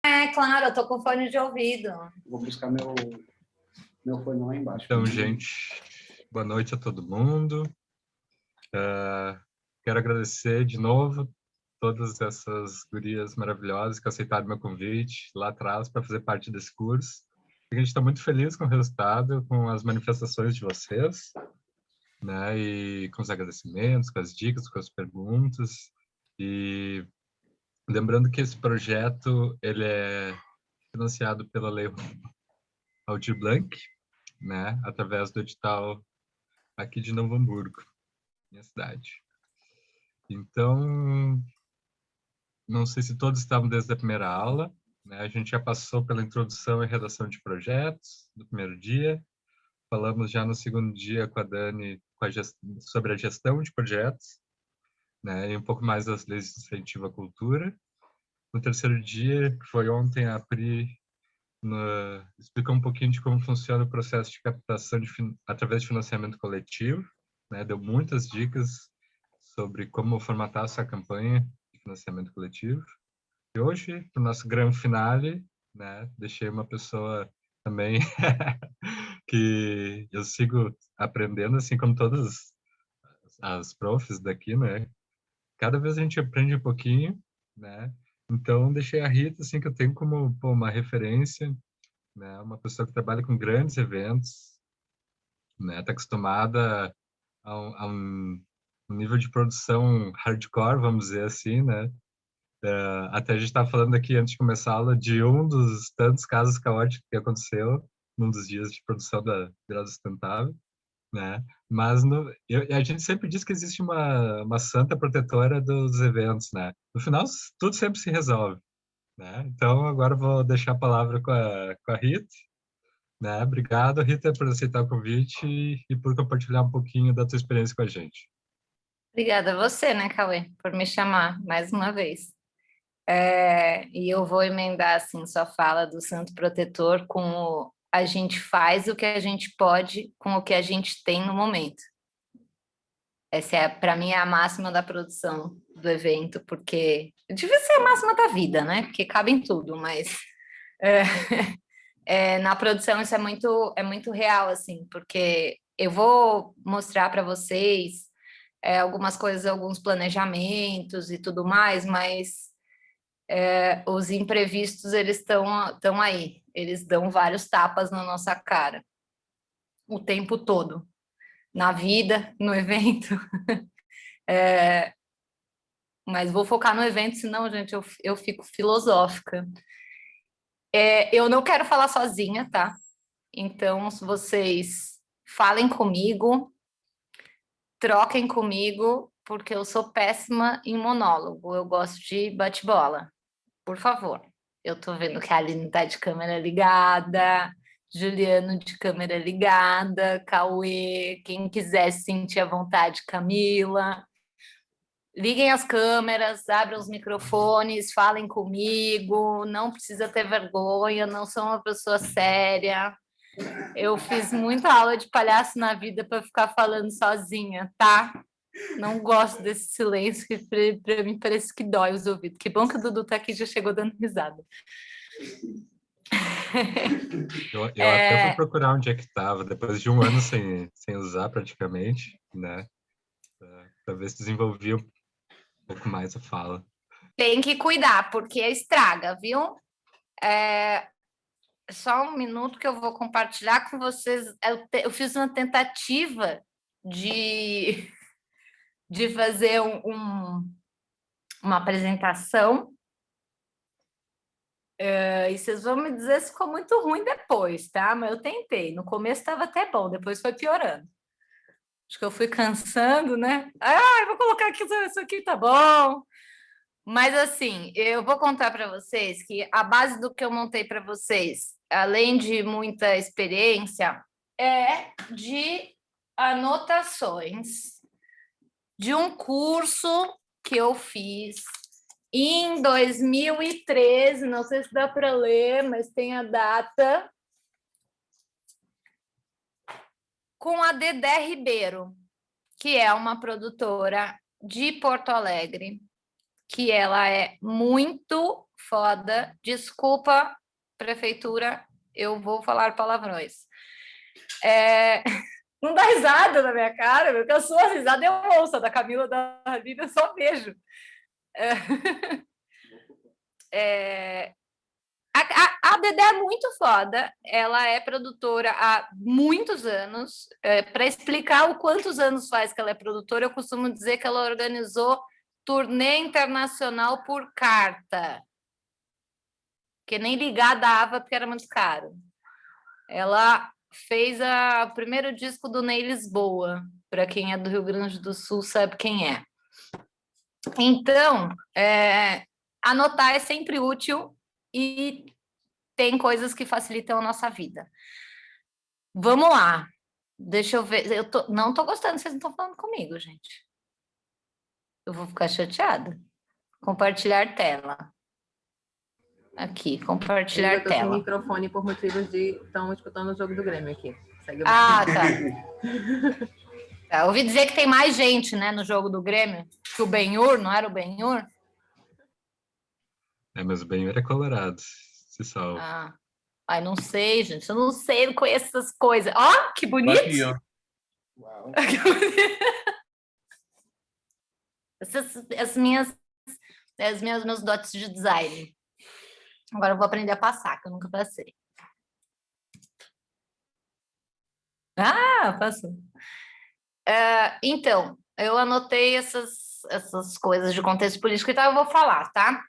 É, claro, eu tô com fone de ouvido. Vou buscar meu fone lá embaixo. Então, gente, boa noite a todo mundo. Quero agradecer de novo todas essas gurias maravilhosas que aceitaram meu convite lá atrás para fazer parte desse curso. A gente está muito feliz com o resultado, com as manifestações de vocês, né? E com os agradecimentos, com as dicas, com as perguntas. E lembrando que esse projeto ele é financiado pela Lei Aldir Blanc, né? Através do edital aqui de Novo Hamburgo, minha cidade. Então, não sei se todos estavam desde a primeira aula, né? A gente já passou pela introdução e redação de projetos no primeiro dia. Falamos já no segundo dia com a Dani sobre a gestão de projetos, né? E um pouco mais das leis de incentivo à cultura. No terceiro dia, que foi ontem, a Pri explicou um pouquinho de como funciona o processo de captação através de financiamento coletivo, né? Deu muitas dicas sobre como formatar essa campanha de financiamento coletivo. E hoje, para o nosso grande finale, né, deixei uma pessoa também que eu sigo aprendendo, assim como todas as profs daqui, né? Cada vez a gente aprende um pouquinho, né? Então, deixei a Rita, assim, que eu tenho como uma referência, né? Uma pessoa que trabalha com grandes eventos, né? Está acostumada a um nível de produção hardcore, vamos dizer assim, né? Até a gente estava falando aqui antes de começar a aula de um dos tantos casos caóticos que aconteceu num dos dias de produção da Virada Sustentável, né? Mas a gente sempre diz que existe uma santa protetora dos eventos, né? No final, tudo sempre se resolve, né? Então, agora eu vou deixar a palavra com a Rita, né? Obrigado, Rita, por aceitar o convite e por compartilhar um pouquinho da tua experiência com a gente. Obrigada a você, né, Cauê, por me chamar mais uma vez. E eu vou emendar, assim, sua fala do Santo Protetor com a gente faz o que a gente pode com o que a gente tem no momento. Essa é, para mim, é a máxima da produção do evento, porque devia ser a máxima da vida, né? Porque cabe em tudo, mas na produção isso é muito real, assim, porque eu vou mostrar para vocês algumas coisas, alguns planejamentos e tudo mais, mas os imprevistos, eles estão aí, eles dão vários tapas na nossa cara, o tempo todo, na vida, no evento. Mas vou focar no evento, senão, gente, eu fico filosófica. Eu não quero falar sozinha, tá? Então, se vocês falem comigo, troquem comigo, porque eu sou péssima em monólogo, eu gosto de bate-bola. Por favor. Eu tô vendo que a Aline tá de câmera ligada, Juliano de câmera ligada, Cauê, quem quiser se sentir à vontade, Camila. Liguem as câmeras, abram os microfones, falem comigo, não precisa ter vergonha, não sou uma pessoa séria. Eu fiz muita aula de palhaço na vida para ficar falando sozinha, tá? Não gosto desse silêncio que para mim parece que dói os ouvidos. Que bom que o Dudu tá aqui e já chegou dando risada. Eu até fui procurar onde é que estava, depois de um ano sem usar praticamente, né? Para ver se desenvolvia um pouco mais a fala. Tem que cuidar, porque estraga, viu? Só um minuto que eu vou compartilhar com vocês. Eu fiz uma tentativa de fazer uma apresentação. E vocês vão me dizer se ficou muito ruim depois, tá? Mas eu tentei. No começo estava até bom, depois foi piorando. Acho que eu fui cansando, né? Eu vou colocar aqui, isso aqui tá bom. Mas assim, eu vou contar para vocês que a base do que eu montei para vocês, além de muita experiência, é de anotações de um curso que eu fiz em 2013, não sei se dá para ler, mas tem a data, com a Dedé Ribeiro, que é uma produtora de Porto Alegre, que ela é muito foda. Desculpa, prefeitura, eu vou falar palavrões. Não dá risada na minha cara, porque a sua risada eu ouço, a da Camila, da Aline, eu só vejo. A Dedé é muito foda, ela é produtora há muitos anos. Para explicar o quantos anos faz que ela é produtora, eu costumo dizer que ela organizou turnê internacional por carta, que nem ligar dava porque era muito caro. Ela fez o primeiro disco do Ney Lisboa, para quem é do Rio Grande do Sul sabe quem é. Então, anotar é sempre útil e tem coisas que facilitam a nossa vida. Vamos lá. Deixa eu ver. Não estou gostando, vocês não estão falando comigo, gente. Eu vou ficar chateada. Compartilhar tela. Aqui, compartilhar Eu tô tela. sem microfone por motivos de estão escutando o jogo do Grêmio aqui. Segue tá. Eu ouvi dizer que tem mais gente, né, no jogo do Grêmio, que o Benhur, não era o Benhur? Mas o Benhur é colorado, se salva. Ai, não sei, gente, eu não sei, não conheço essas coisas. Ó, que bonito! Aqui, ó. Uau. Meus dotes de design. Agora eu vou aprender a passar, que eu nunca passei. Passou. Então, eu anotei essas coisas de contexto político, então eu vou falar, tá?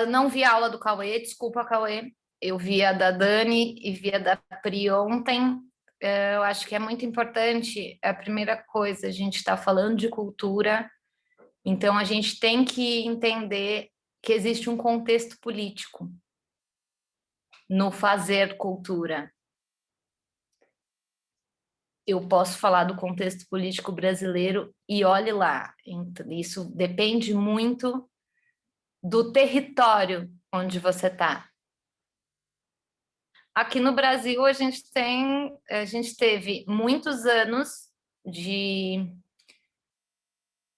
Não vi a aula do Cauê, desculpa, Cauê. Eu vi a da Dani e vi a da Pri ontem. Eu acho que é muito importante, a primeira coisa, a gente está falando de cultura, então a gente tem que entender que existe um contexto político no fazer cultura. Eu posso falar do contexto político brasileiro e olhe lá, isso depende muito do território onde você está. Aqui no Brasil, a gente teve muitos anos de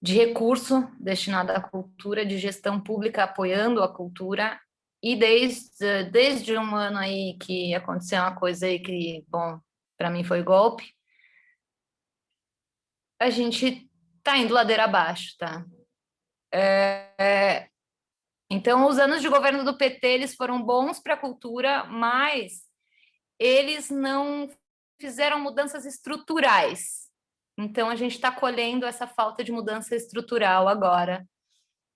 recurso destinado à cultura, de gestão pública apoiando a cultura, e desde um ano aí que aconteceu uma coisa aí que, bom, para mim foi golpe, a gente está indo ladeira abaixo, tá? Então, os anos de governo do PT, eles foram bons para a cultura, mas eles não fizeram mudanças estruturais. Então, a gente está colhendo essa falta de mudança estrutural agora,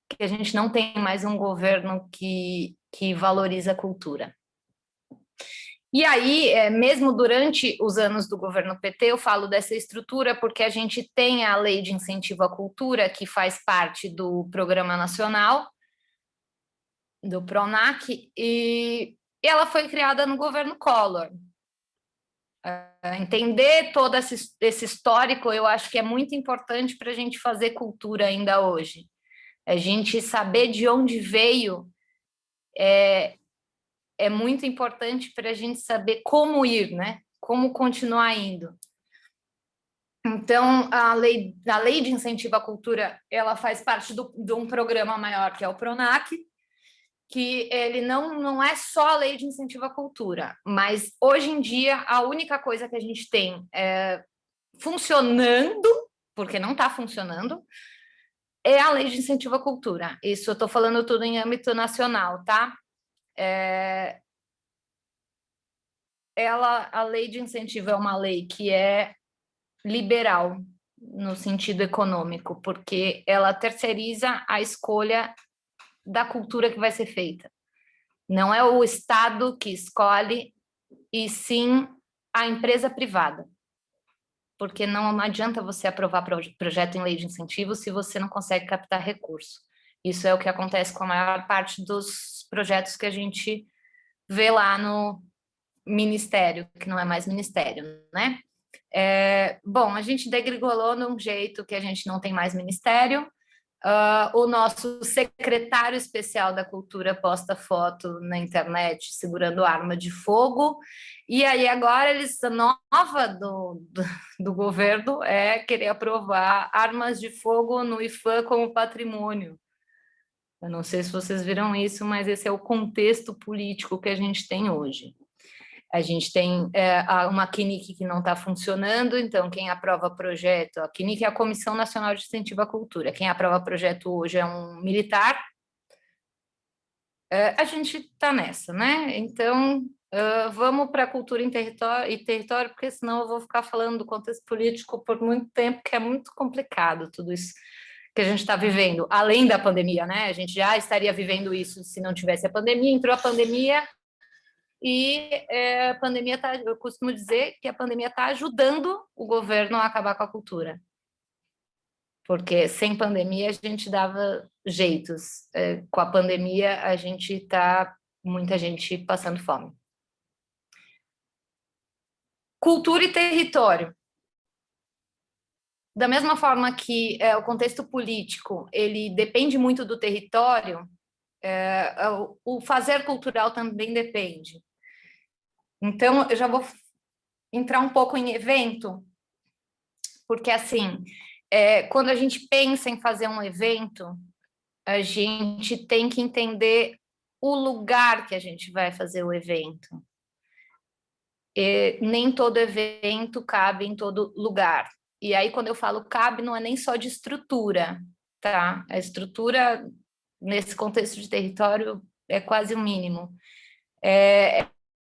que a gente não tem mais um governo que valoriza a cultura. E aí, mesmo durante os anos do governo PT, eu falo dessa estrutura porque a gente tem a Lei de Incentivo à Cultura, que faz parte do Programa Nacional, do PRONAC, e ela foi criada no governo Collor. Entender todo esse histórico, eu acho que é muito importante para a gente fazer cultura ainda hoje. A gente saber de onde veio é muito importante para a gente saber como ir, né? Como continuar indo. Então, a lei de incentivo à cultura, ela faz parte de um programa maior, que é o PRONAC, que ele não é só a lei de incentivo à cultura, mas hoje em dia a única coisa que a gente tem funcionando, porque não está funcionando, é a lei de incentivo à cultura. Isso eu estou falando tudo em âmbito nacional, tá? A lei de incentivo é uma lei que é liberal no sentido econômico, porque ela terceiriza a escolha da cultura que vai ser feita. Não é o Estado que escolhe, e sim a empresa privada. Porque não adianta você aprovar projeto em lei de incentivo se você não consegue captar recurso. Isso é o que acontece com a maior parte dos projetos que a gente vê lá no ministério, que não é mais ministério, né? Bom, a gente degringolou num jeito que a gente não tem mais ministério. O nosso secretário especial da cultura posta foto na internet segurando arma de fogo, e aí agora a nova do governo é querer aprovar armas de fogo no IFAM como patrimônio. Eu não sei se vocês viram isso, mas esse é o contexto político que a gente tem hoje. A gente tem uma CNIC que não está funcionando, então quem aprova projeto, a CNIC é a Comissão Nacional de Incentivo à Cultura, quem aprova projeto hoje é um militar, a gente está nessa, né? Então, vamos para a cultura em território, porque senão eu vou ficar falando do contexto político por muito tempo, que é muito complicado tudo isso que a gente está vivendo, além da pandemia, né? A gente já estaria vivendo isso se não tivesse a pandemia, entrou a pandemia e a pandemia tá, eu costumo dizer que a pandemia está ajudando o governo a acabar com a cultura. Porque sem pandemia a gente dava jeitos. Com a pandemia a gente está, muita gente passando fome. Cultura e território. Da mesma forma que o contexto político ele depende muito do território, o fazer cultural também depende. Então, eu já vou entrar um pouco em evento, porque, assim, quando a gente pensa em fazer um evento, a gente tem que entender o lugar que a gente vai fazer o evento. Nem todo evento cabe em todo lugar. E aí, quando eu falo cabe, não é nem só de estrutura, tá? A estrutura, nesse contexto de território, é quase o mínimo.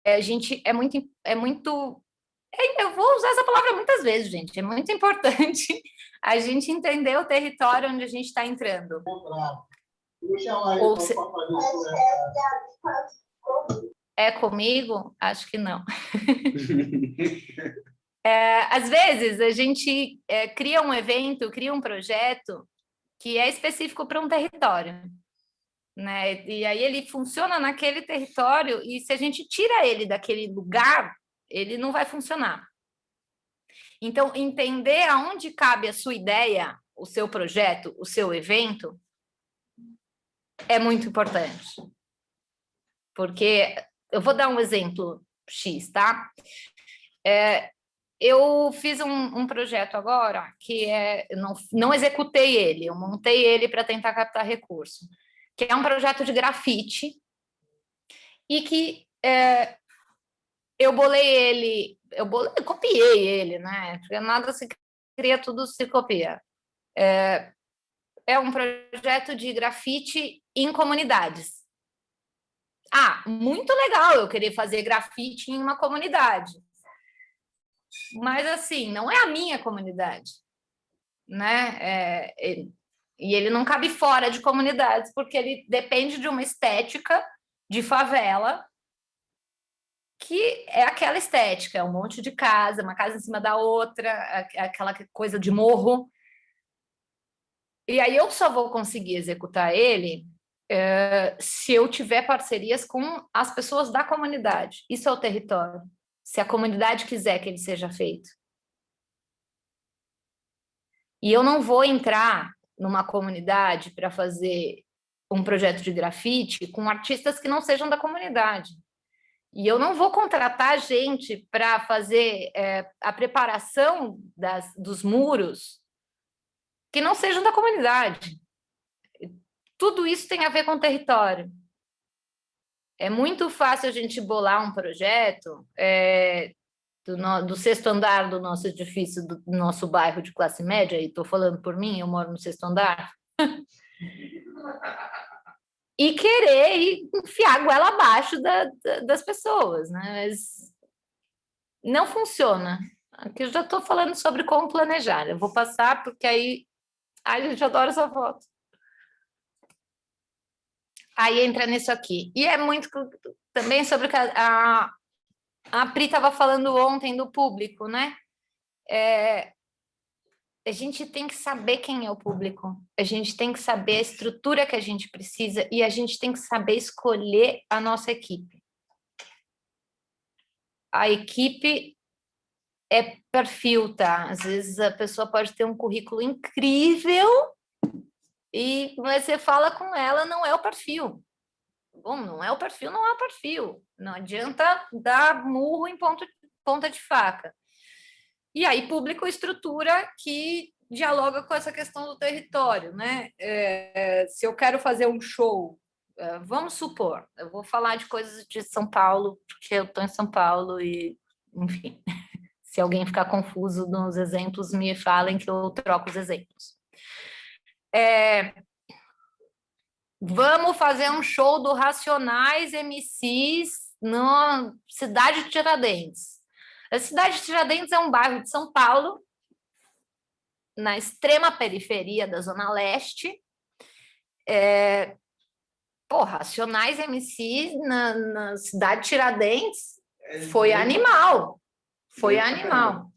A gente eu vou usar essa palavra muitas vezes, gente. É muito importante a gente entender o território onde a gente está entrando. É comigo? Acho que não. Às vezes, a gente cria um evento, cria um projeto que é específico para um território, né? E aí ele funciona naquele território e se a gente tira ele daquele lugar, ele não vai funcionar. Então, entender aonde cabe a sua ideia, o seu projeto, o seu evento, é muito importante. Porque eu vou dar um exemplo X, tá? Eu fiz um projeto agora que não executei ele, eu montei ele para tentar captar recurso, que é um projeto de grafite e que eu copiei ele, né? Porque nada se cria, tudo se copia. É um projeto de grafite em comunidades. Muito legal eu querer fazer grafite em uma comunidade. Mas, assim, não é a minha comunidade, né? E ele não cabe fora de comunidades, porque ele depende de uma estética de favela, que é aquela estética, é um monte de casa, uma casa em cima da outra, aquela coisa de morro. E aí eu só vou conseguir executar ele se eu tiver parcerias com as pessoas da comunidade. Isso é o território. Se a comunidade quiser que ele seja feito. E eu não vou entrar numa comunidade para fazer um projeto de grafite com artistas que não sejam da comunidade. E eu não vou contratar gente para fazer a preparação dos muros que não sejam da comunidade. Tudo isso tem a ver com o território. É muito fácil a gente bolar um projeto do sexto andar do nosso edifício, do nosso bairro de classe média, e estou falando por mim, eu moro no sexto andar, e querer enfiar a goela abaixo das pessoas, né? Mas não funciona. Aqui eu já estou falando sobre como planejar. Eu vou passar, porque aí a gente adora essa foto. Aí entra nisso aqui. E é muito também sobre o que a Pri estava falando ontem do público, né? A gente tem que saber quem é o público, a gente tem que saber a estrutura que a gente precisa e a gente tem que saber escolher a nossa equipe. A equipe é perfil, tá? Às vezes a pessoa pode ter um currículo incrível e você fala com ela, não é o perfil. Bom, não é o perfil, não é o perfil. Não adianta dar murro em ponta de faca. E aí, público, estrutura que dialoga com essa questão do território, né? Se eu quero fazer um show, vamos supor, eu vou falar de coisas de São Paulo, porque eu estou em São Paulo e, enfim, se alguém ficar confuso nos exemplos, me falem que eu troco os exemplos. Vamos fazer um show do Racionais MCs na cidade de Tiradentes. A cidade de Tiradentes é um bairro de São Paulo, na extrema periferia da Zona Leste. Racionais MC na cidade de Tiradentes foi animal. Foi animal.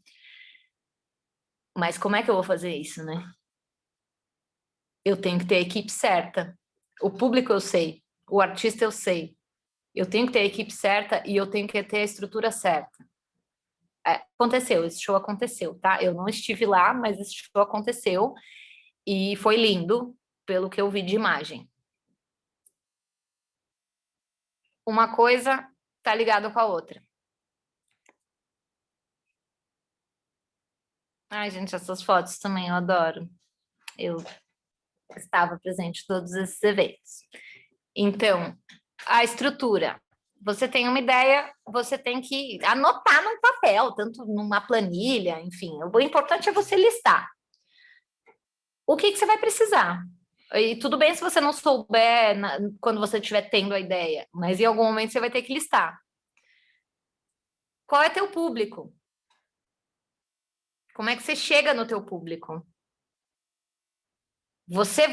Mas como é que eu vou fazer isso, né? Eu tenho que ter a equipe certa. O público eu sei, o artista eu sei. Eu tenho que ter a equipe certa e eu tenho que ter a estrutura certa. Aconteceu, esse show aconteceu, tá? Eu não estive lá, mas esse show aconteceu e foi lindo, pelo que eu vi de imagem. Uma coisa tá ligada com a outra. Ai, gente, essas fotos também eu adoro. Eu estava presente em todos esses eventos. Então, a estrutura. Você tem uma ideia, você tem que anotar num papel, tanto numa planilha, enfim. O importante é você listar. O que você vai precisar? E tudo bem se você não souber quando você estiver tendo a ideia, mas em algum momento você vai ter que listar. Qual é teu público? Como é que você chega no teu público? Você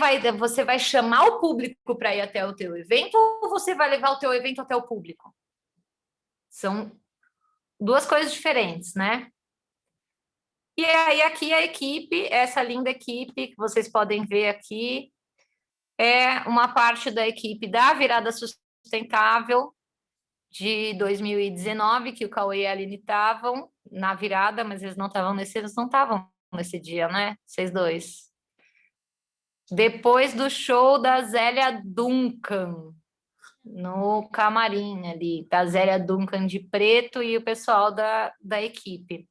vai chamar o público para ir até o teu evento ou você vai levar o teu evento até o público? São duas coisas diferentes, né? E aí aqui a equipe, essa linda equipe que vocês podem ver aqui, é uma parte da equipe da Virada Sustentável de 2019, que o Cauê e a Aline estavam na virada, mas eles não estavam nesse dia, né? Vocês dois. Depois do show da Zélia Duncan, no camarim ali, da Zélia Duncan de preto e o pessoal da equipe.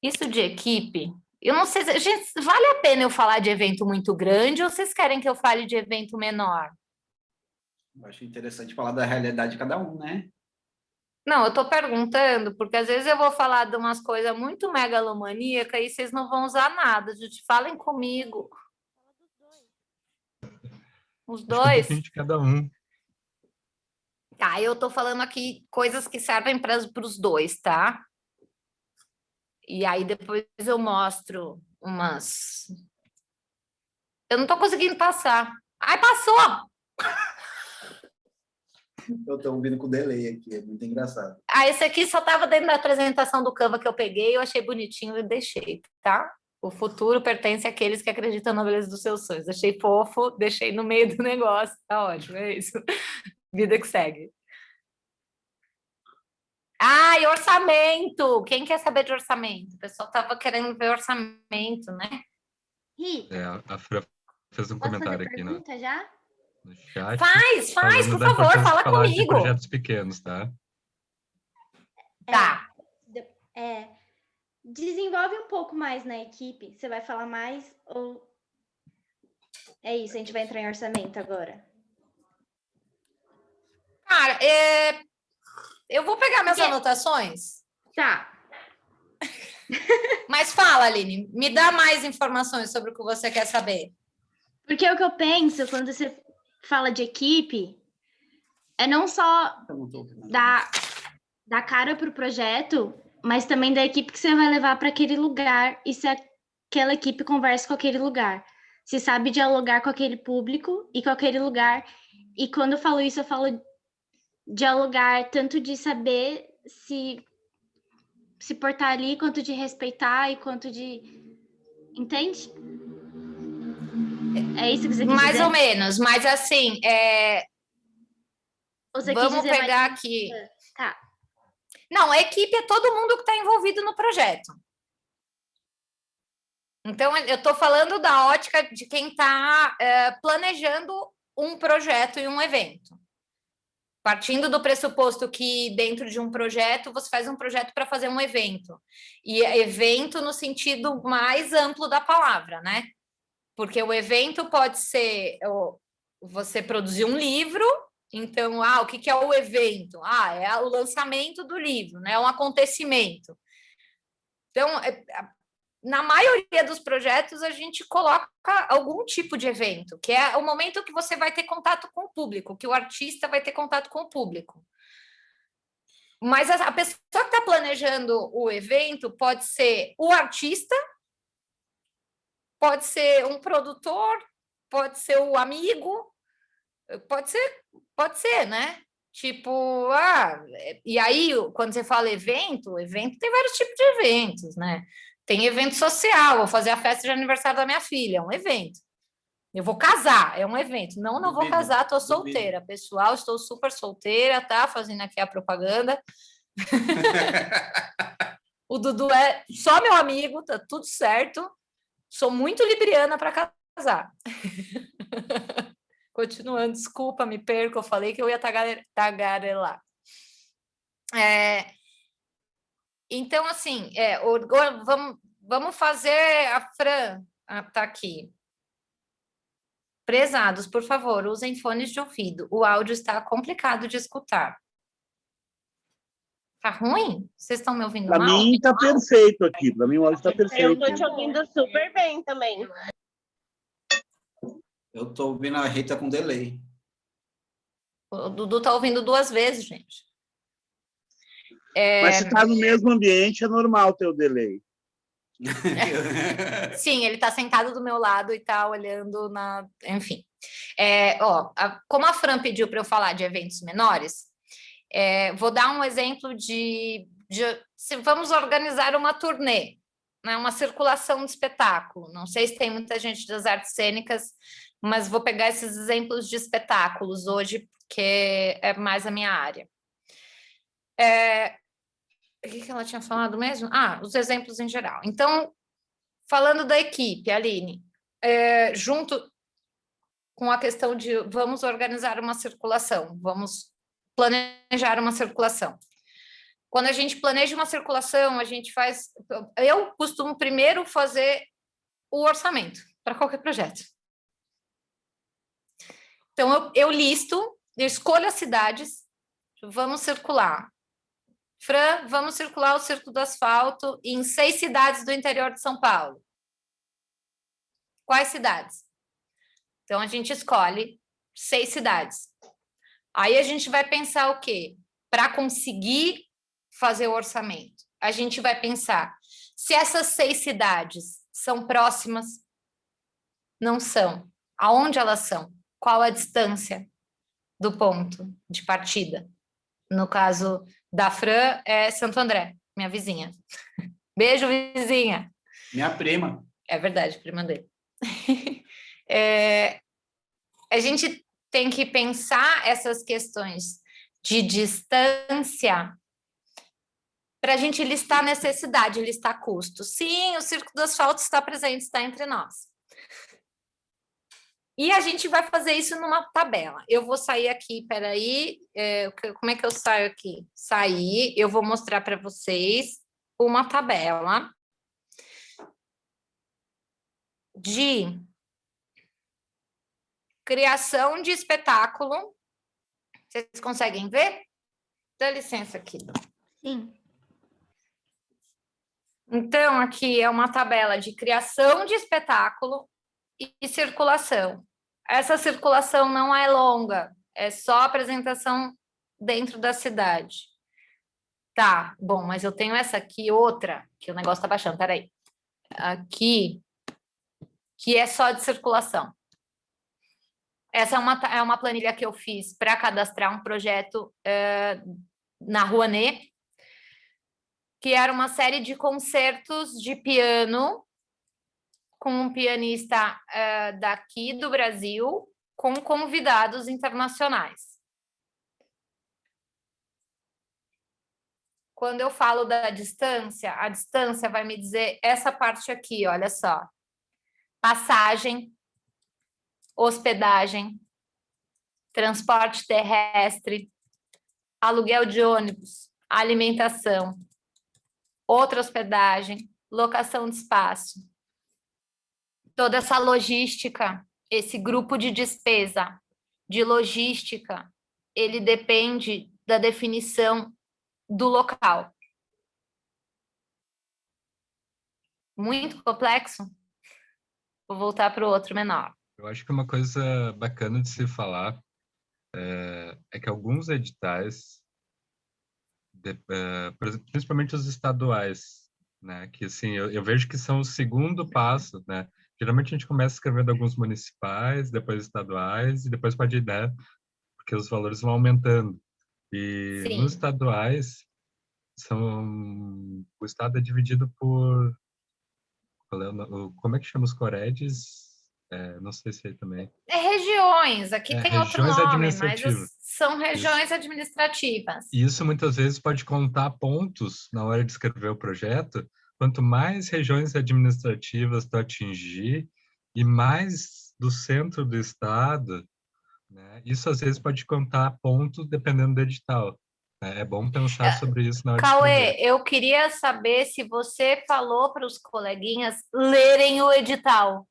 Isso de equipe, eu não sei, gente, vale a pena eu falar de evento muito grande ou vocês querem que eu fale de evento menor? Eu acho interessante falar da realidade de cada um, né? Não, eu estou perguntando, porque às vezes eu vou falar de umas coisas muito megalomaníacas e vocês não vão usar nada. Gente, falem comigo. Os Acho que um dois? pouquinho de cada um. Tá, eu estou falando aqui coisas que servem para os dois, tá? E aí depois eu mostro umas... Eu não estou conseguindo passar. Ai, passou! Eu estou ouvindo com delay aqui, é muito engraçado. Ah, esse aqui só estava dentro da apresentação do Canva que eu peguei, eu achei bonitinho e deixei, tá? O futuro pertence àqueles que acreditam na beleza dos seus sonhos. Achei fofo, deixei no meio do negócio. Tá ótimo, é isso. Vida que segue. Ah, e orçamento! Quem quer saber de orçamento? O pessoal estava querendo ver orçamento, né? Rita, A Fran fez um posso comentário fazer aqui pergunta já? no chat. Faz, falando por da favor, importância fala de falar de comigo. projetos pequenos, tá? Tá. Desenvolve um pouco mais na equipe. Você vai falar mais ou é isso? A gente vai entrar em orçamento agora. Cara, eu vou pegar minhas anotações. Tá. Mas fala, Aline, me dá mais informações sobre o que você quer saber. Porque o que eu penso quando você fala de equipe é não só Eu não tô ouvindo. dar cara para o projeto, mas também da equipe que você vai levar para aquele lugar e se aquela equipe conversa com aquele lugar. Se sabe dialogar com aquele público e com aquele lugar. E quando eu falo isso, eu falo dialogar tanto de saber se portar ali, quanto de respeitar e quanto de... Entende? É isso que você quer Mais dizer? ou menos, mas assim, Ou você quis vamos dizer pegar mais... aqui. Tá. Não, a equipe é todo mundo que está envolvido no projeto. Então, eu estou falando da ótica de quem está planejando um projeto e um evento. Partindo do pressuposto que dentro de um projeto, você faz um projeto para fazer um evento. E evento no sentido mais amplo da palavra, né? Porque o evento pode ser você produzir um livro, então, o que é o evento? É o lançamento do livro, né? É um acontecimento. Então, na maioria dos projetos, a gente coloca algum tipo de evento, que é o momento que você vai ter contato com o público, que o artista vai ter contato com o público. Mas a pessoa que está planejando o evento pode ser o artista, pode ser um produtor, pode ser o amigo, pode ser, né? Tipo, e aí, quando você fala evento tem vários tipos de eventos, né? Tem evento social, vou fazer a festa de aniversário da minha filha, é um evento. Eu vou casar, é um evento. Não vou casar, estou solteira. Pessoal, estou super solteira, tá? Fazendo aqui a propaganda. O Dudu é só meu amigo, tá tudo certo. Sou muito libriana para casar. Continuando, desculpa, me perco, eu falei que eu ia tagarelar. Então, assim, vamos fazer a Fran, tá aqui. Prezados, por favor, usem fones de ouvido. O áudio está complicado de escutar. Tá ruim? Vocês estão me ouvindo mal? Para mim tá perfeito aqui. Para mim o áudio está perfeito. Eu tô te ouvindo super bem também. Eu tô ouvindo a Rita com delay. O Dudu tá ouvindo 2 vezes, gente. Mas se tá no mesmo ambiente, é normal ter o delay. Sim, ele tá sentado do meu lado e tá olhando Enfim. Como a Fran pediu para eu falar de eventos menores, vou dar um exemplo se vamos organizar uma turnê, né, uma circulação de espetáculo. Não sei se tem muita gente das artes cênicas, mas vou pegar esses exemplos de espetáculos hoje, porque é mais a minha área. O que ela tinha falado mesmo? Os exemplos em geral. Então, falando da equipe, Aline, junto com a questão de vamos organizar uma circulação, vamos planejar uma circulação. Quando a gente planeja uma circulação, a gente faz... Eu costumo primeiro fazer o orçamento para qualquer projeto. Então, eu listo, eu escolho as cidades, vamos circular. Fran, vamos circular o Círculo do Asfalto em 6 cidades do interior de São Paulo. Quais cidades? Então, a gente escolhe 6 cidades. Aí a gente vai pensar o quê? Para conseguir fazer o orçamento, a gente vai pensar se essas 6 cidades são próximas, não são. Aonde elas são? Qual a distância do ponto de partida? No caso da Fran, é Santo André, minha vizinha. Beijo, vizinha. Minha prima. É verdade, prima dele. A gente tem que pensar essas questões de distância para a gente listar necessidade, listar custo. Sim, o Círculo do Asfalto está presente, está entre nós. E a gente vai fazer isso numa tabela. Eu vou sair aqui, peraí, como é que eu saio aqui? Sair, eu vou mostrar para vocês uma tabela de criação de espetáculo. Vocês conseguem ver? Dá licença aqui. Sim. Então, aqui é uma tabela de criação de espetáculo e circulação. Essa circulação não é longa, é só apresentação dentro da cidade. Tá, bom, mas eu tenho essa aqui, outra, que o negócio tá baixando, peraí. Aqui, que é só de circulação. Essa é uma planilha que eu fiz para cadastrar um projeto na Rouanet, que era uma série de concertos de piano com um pianista daqui do Brasil, com convidados internacionais. Quando eu falo da distância, a distância vai me dizer essa parte aqui, olha só. Passagem, hospedagem, transporte terrestre, aluguel de ônibus, alimentação, outra hospedagem, locação de espaço. Toda essa logística, esse grupo de despesa de logística, ele depende da definição do local. Muito complexo? Vou voltar para o outro menor. Eu acho que uma coisa bacana de se falar é que alguns editais, principalmente os estaduais, né, que assim, eu vejo que são o segundo passo, né? Geralmente a gente começa escrevendo alguns municipais, depois estaduais, e depois pode ir, né? Porque os valores vão aumentando. E Sim. nos estaduais, o estado é dividido por... Como é que chama os Coredes? Não sei se aí também. É regiões, aqui tem outro regiões nome, mas administrativas. são regiões administrativas. E isso muitas vezes pode contar pontos na hora de escrever o projeto. Quanto mais regiões administrativas tu atingir e mais do centro do estado, né, isso às vezes pode contar pontos dependendo do edital. Né? É bom pensar sobre isso na hora de Cauê, escrever. eu queria saber se você falou para os coleguinhas lerem o edital.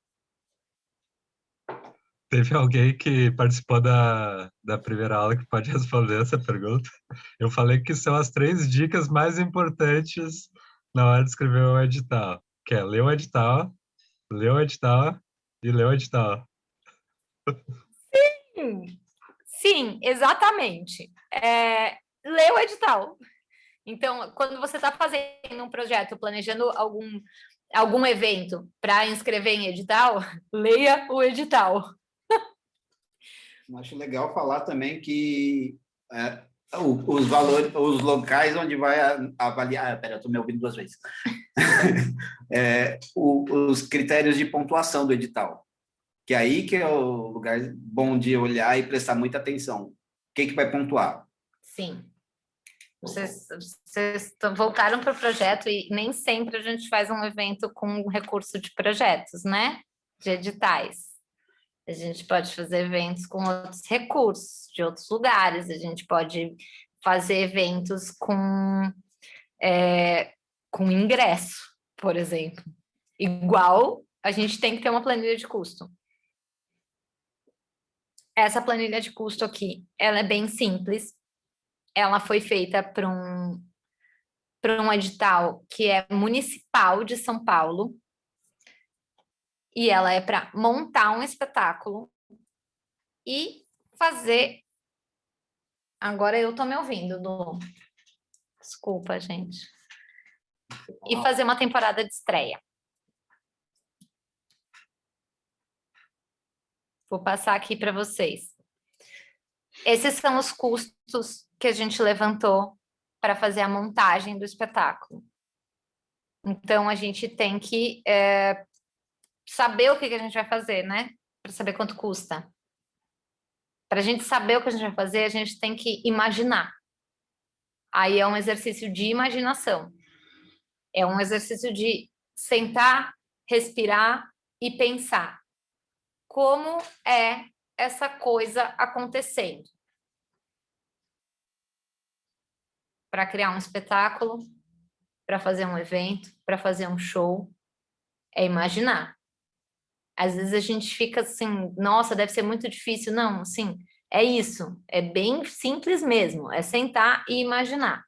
Teve alguém que participou da primeira aula que pode responder essa pergunta. Eu falei que são as 3 dicas mais importantes na hora de escrever um edital, que é ler o edital e ler o edital. Sim, exatamente. Lê o edital. Então, quando você está fazendo um projeto, planejando algum evento para inscrever em edital, leia o edital. Acho legal falar também que os valores, os locais onde vai avaliar... Pera, eu estou me ouvindo 2 vezes. Os critérios de pontuação do edital. Que aí que é o lugar bom de olhar e prestar muita atenção. O que vai pontuar? Sim. Vocês voltaram para o projeto e nem sempre a gente faz um evento com recurso de projetos, né? De editais. A gente pode fazer eventos com outros recursos, de outros lugares. A gente pode fazer eventos com ingresso, por exemplo. Igual a gente tem que ter uma planilha de custo. Essa planilha de custo aqui, ela é bem simples. Ela foi feita para um edital que é municipal de São Paulo. E ela é para montar um espetáculo e fazer... Agora eu estou me ouvindo, Desculpa, gente. E fazer uma temporada de estreia. Vou passar aqui para vocês. Esses são os custos que a gente levantou para fazer a montagem do espetáculo. Então, a gente tem que saber o que a gente vai fazer, né? Para saber quanto custa. Para a gente saber o que a gente vai fazer, a gente tem que imaginar. Aí é um exercício de imaginação. É um exercício de sentar, respirar e pensar. Como é essa coisa acontecendo? Para criar um espetáculo, para fazer um evento, para fazer um show, é imaginar. Às vezes a gente fica assim, nossa, deve ser muito difícil. Não, assim, é isso. É bem simples mesmo. É sentar e imaginar.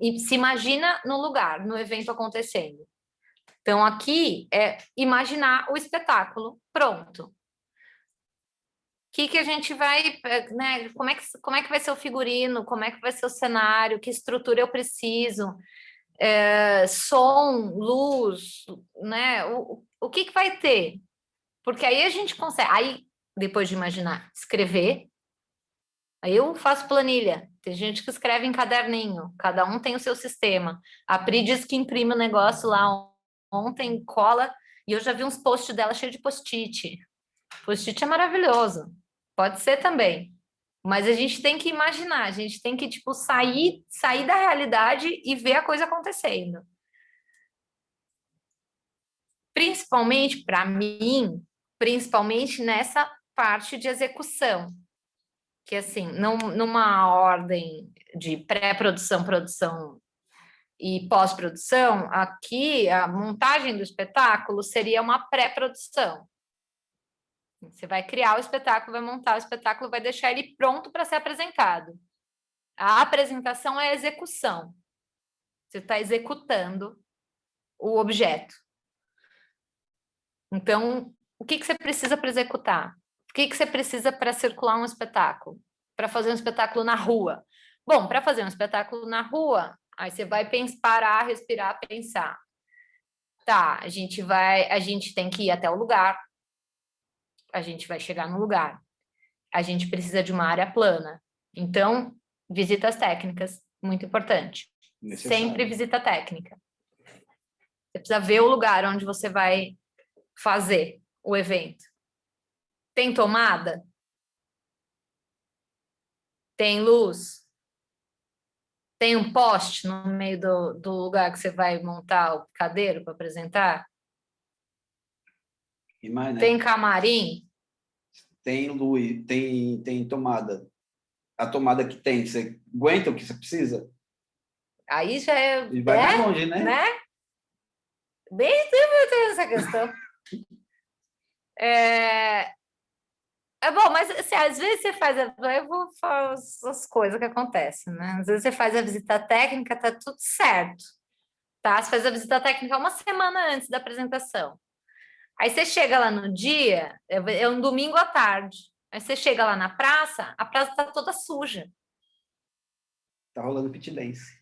E se imagina no lugar, no evento acontecendo. Então, aqui é imaginar o espetáculo pronto. O que a gente vai, né? Como é que vai ser o figurino? Como é que vai ser o cenário? Que estrutura eu preciso? Som, luz, né? O que vai ter? Porque aí a gente consegue, aí depois de imaginar, escrever. Aí eu faço planilha. Tem gente que escreve em caderninho, cada um tem o seu sistema. A Pri diz que imprime o negócio lá ontem, cola, e eu já vi uns posts dela cheio de post-it. Post-it é maravilhoso, pode ser também. Mas a gente tem que imaginar, a gente tem que tipo, sair da realidade e ver a coisa acontecendo. Principalmente, para mim, principalmente nessa parte de execução. que assim, numa ordem de pré-produção, produção e pós-produção, aqui a montagem do espetáculo seria uma pré-produção. Você vai criar o espetáculo, vai montar o espetáculo, vai deixar ele pronto para ser apresentado. A apresentação é a execução. Você está executando o objeto. Então, o que você precisa para executar? O que você precisa para circular um espetáculo? Para fazer um espetáculo na rua? Bom, para fazer um espetáculo na rua, aí você vai parar, respirar, pensar. Tá, a gente tem que ir até o lugar. A gente vai chegar no lugar. A gente precisa de uma área plana. Então, visitas técnicas, muito importante. Necessário. Sempre visita técnica. Você precisa ver o lugar onde você vai fazer o evento. Tem tomada? Tem luz? Tem um poste no meio do lugar que você vai montar o picadeiro para apresentar? E mais, né? Tem camarim? Tem luz, tem tomada. A tomada que tem, você aguenta o que você precisa? Aí já é... E vai mais longe, né? Bem, tem essa questão. É bom, mas assim, às vezes você faz... Eu vou falar as coisas que acontecem, né? Às vezes você faz a visita técnica, tá tudo certo. Tá? Você faz a visita técnica uma semana antes da apresentação. Aí você chega lá no dia, é um domingo à tarde. Aí você chega lá na praça, a praça tá toda suja. Tá rolando pit dance.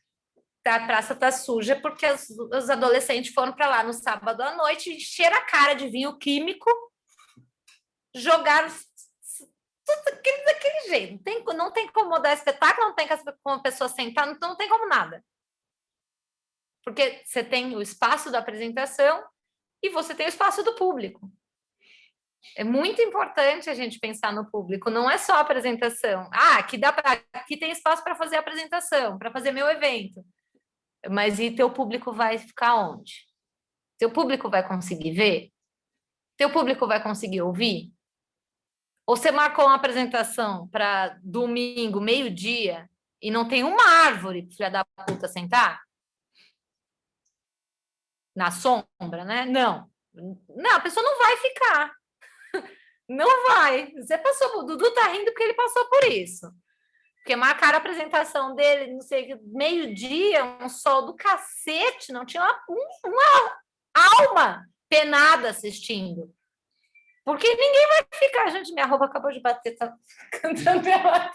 A praça tá suja porque os adolescentes foram para lá no sábado à noite, encheram a cara de vinho químico, jogaram tudo daquele jeito. Não tem como mudar espetáculo, não tem como a pessoa sentar, não tem como nada. Porque você tem o espaço da apresentação e você tem o espaço do público. É muito importante a gente pensar no público, não é só a apresentação. Aqui tem espaço para fazer a apresentação, para fazer meu evento. Mas e teu público vai ficar onde? Teu público vai conseguir ver? Teu público vai conseguir ouvir? Ou você marcou uma apresentação para domingo, meio-dia, e não tem uma árvore para filha da puta sentar? Na sombra, né? Não, a pessoa não vai ficar. Não vai. Você passou, o Dudu tá rindo porque ele passou por isso. Porque marcaram a apresentação dele, não sei, meio-dia, um sol do cacete, não tinha uma alma penada assistindo. Porque ninguém vai ficar. Gente, minha roupa acabou de bater, tá cantando ela.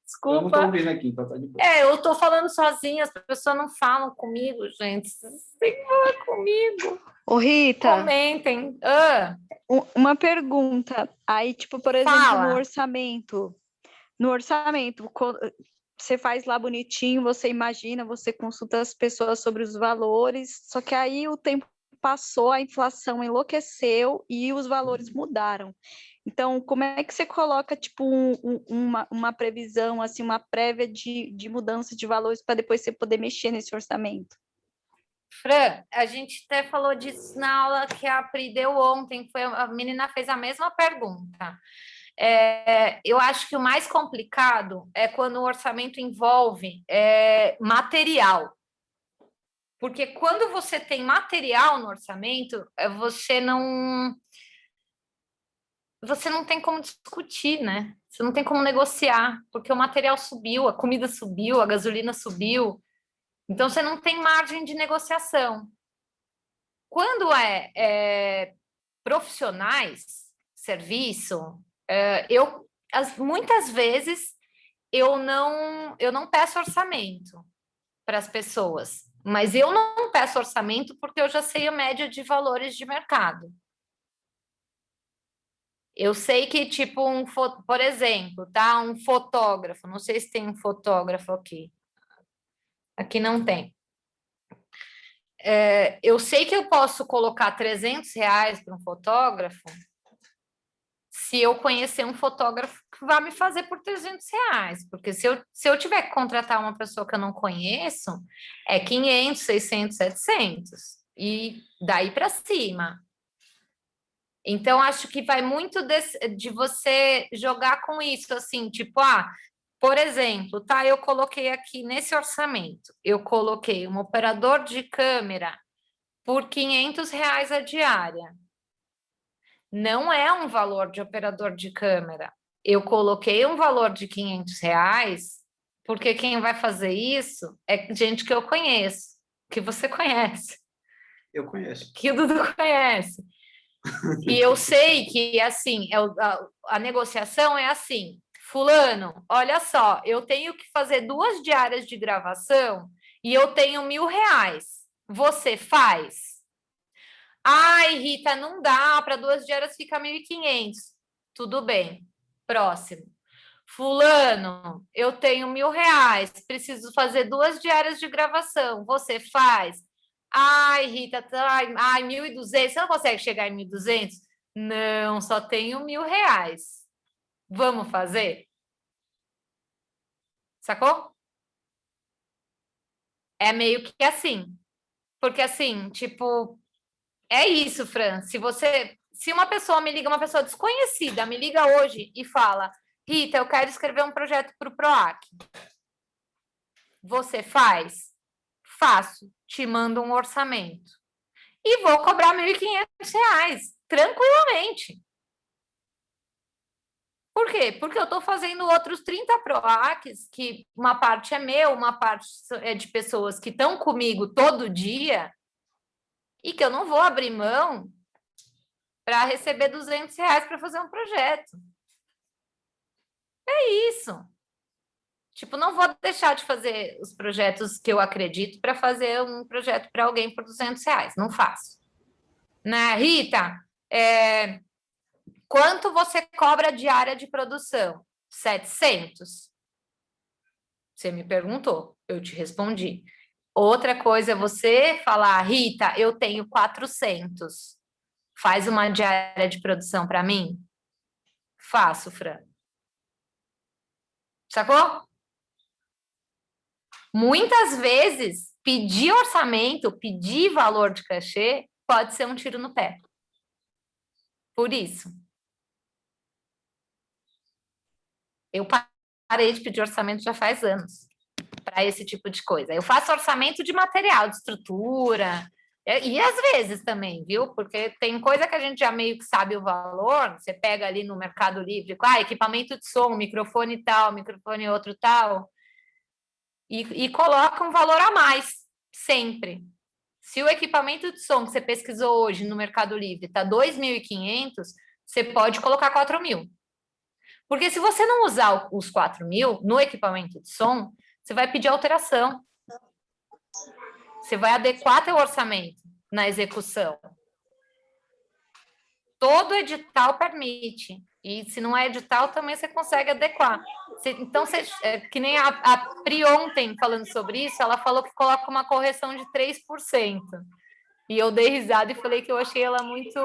Desculpa. Eu não tô ouvindo aqui, então tá de boa. Eu tô falando sozinha, as pessoas não falam comigo, gente. Vocês têm que falar comigo. Ô, Rita, Comentem. uma pergunta. Aí, tipo, por exemplo, Fala. no orçamento, você faz lá bonitinho, você imagina, você consulta as pessoas sobre os valores, só que aí o tempo passou, a inflação enlouqueceu e os valores mudaram. Então, como é que você coloca, tipo, uma previsão, assim, uma prévia de mudança de valores para depois você poder mexer nesse orçamento? Fran, a gente até falou disso na aula que a Pri deu ontem, a menina fez a mesma pergunta. Eu acho que o mais complicado é quando o orçamento envolve material. Porque quando você tem material no orçamento, você não tem como discutir, né? Você não tem como negociar, porque o material subiu, a comida subiu, a gasolina subiu. Então, você não tem margem de negociação. Quando profissionais, serviço, muitas vezes eu não peço orçamento para as pessoas, mas eu não peço orçamento porque eu já sei a média de valores de mercado. Eu sei que, tipo, por exemplo, tá? Um fotógrafo, não sei se tem um fotógrafo aqui. Aqui não tem. Eu sei que eu posso colocar R$300 para um fotógrafo se eu conhecer um fotógrafo que vai me fazer por R$300. Porque se eu tiver que contratar uma pessoa que eu não conheço, é 500, 600, 700. E daí para cima. Então, acho que vai muito de você jogar com isso, assim, tipo, por exemplo, tá? Eu coloquei aqui nesse orçamento, eu coloquei um operador de câmera por R$ 500 a diária. Não é um valor de operador de câmera. Eu coloquei um valor de R$ 500, porque quem vai fazer isso é gente que eu conheço, que você conhece, Eu conheço. que o Dudu conhece. E eu sei que, assim, a negociação é assim, fulano, olha só, eu tenho que fazer 2 diárias de gravação e eu tenho R$ 1.000. Você faz? Ai, Rita, não dá, para 2 diárias fica 1.500. Tudo bem. Próximo. Fulano, eu tenho R$ 1.000, preciso fazer 2 diárias de gravação. Você faz? Ai, Rita, ai, 1.200. Você não consegue chegar em 1.200? Não, só tenho R$ 1.000. Vamos fazer? Sacou? É meio que assim. Porque assim, tipo, é isso, Fran. Se uma pessoa me liga, uma pessoa desconhecida, me liga hoje e fala: Rita, eu quero escrever um projeto para o PROAC. Você faz? Faço. Te mando um orçamento. E vou cobrar R$ 1.500, tranquilamente. Por quê? Porque eu estou fazendo outros 30 PROACs, que uma parte é meu, uma parte é de pessoas que estão comigo todo dia, e que eu não vou abrir mão para receber R$ 200 para fazer um projeto. É isso. Tipo, não vou deixar de fazer os projetos que eu acredito para fazer um projeto para alguém por R$ 200. Não faço. Né, Rita? Quanto você cobra diária de produção? 700. Você me perguntou, eu te respondi. Outra coisa é você falar: Rita, eu tenho 400. Faz uma diária de produção para mim? Faço, Fran. Sacou? Muitas vezes, pedir orçamento, pedir valor de cachê, pode ser um tiro no pé. Por isso. Eu parei de pedir orçamento já faz anos para esse tipo de coisa. Eu faço orçamento de material, de estrutura, e às vezes também, viu? Porque tem coisa que a gente já meio que sabe o valor, você pega ali no Mercado Livre, equipamento de som, microfone tal, microfone outro tal, e coloca um valor a mais, sempre. Se o equipamento de som que você pesquisou hoje no Mercado Livre está 2.500, você pode colocar 4.000. Porque se você não usar os 4.000 no equipamento de som, você vai pedir alteração. Você vai adequar teu orçamento na execução. Todo edital permite. E se não é edital, também você consegue adequar. Então, que nem a Pri ontem falando sobre isso, ela falou que coloca uma correção de 3%. E eu dei risada e falei que eu achei ela muito...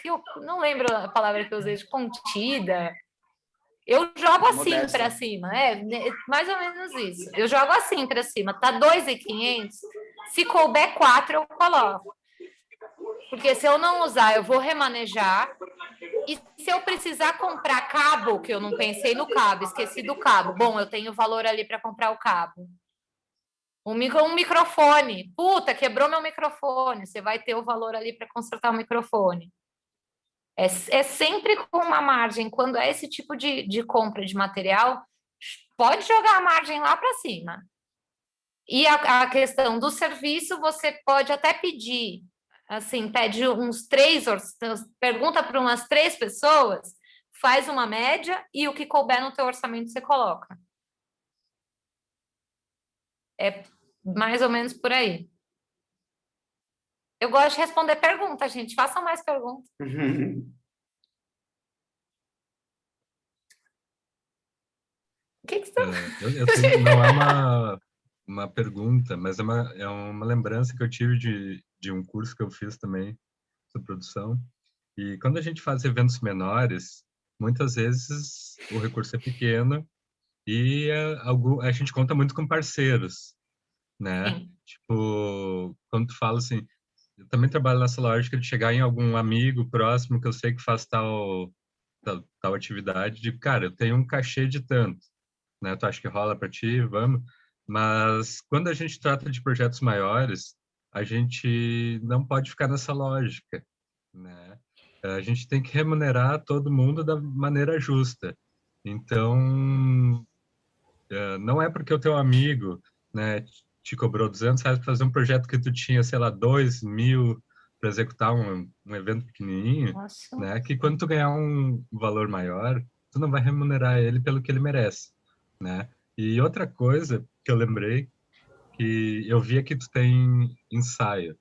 que eu não lembro a palavra que eu usei, de contida. Eu jogo assim para cima, mais ou menos isso. Eu jogo assim para cima, tá 2.500, se couber 4 eu coloco. Porque se eu não usar, eu vou remanejar. E se eu precisar comprar cabo, que eu não pensei no cabo, esqueci do cabo. Bom, eu tenho valor ali para comprar o cabo. Um microfone. Puta, quebrou meu microfone. Você vai ter o valor ali para consertar o microfone. É sempre com uma margem. Quando é esse tipo de compra de material, pode jogar a margem lá para cima. E a questão do serviço, você pode até pedir, assim, pede uns 3, pergunta para umas 3 pessoas, faz uma média e o que couber no teu orçamento você coloca. É mais ou menos por aí. Eu gosto de responder perguntas, gente. Façam mais perguntas. O que você... Não é uma pergunta, mas é uma lembrança que eu tive de um curso que eu fiz também sobre produção. E quando a gente faz eventos menores, muitas vezes o recurso é pequeno e a gente conta muito com parceiros, né? Sim. Tipo, quando tu fala assim, eu também trabalho nessa lógica de chegar em algum amigo próximo que eu sei que faz tal atividade, de, cara, eu tenho um cachê de tanto, né? Tu acha que rola para ti? Vamos. Mas quando a gente trata de projetos maiores, a gente não pode ficar nessa lógica, né? A gente tem que remunerar todo mundo da maneira justa. Então, não é porque o teu amigo, né, te cobrou R$200 para fazer um projeto que tu tinha, sei lá, 2.000 para executar um evento pequenininho, Nossa. né, que quando tu ganhar um valor maior, tu não vai remunerar ele pelo que ele merece, né? E outra coisa que eu lembrei, que eu via que tu tem ensaio,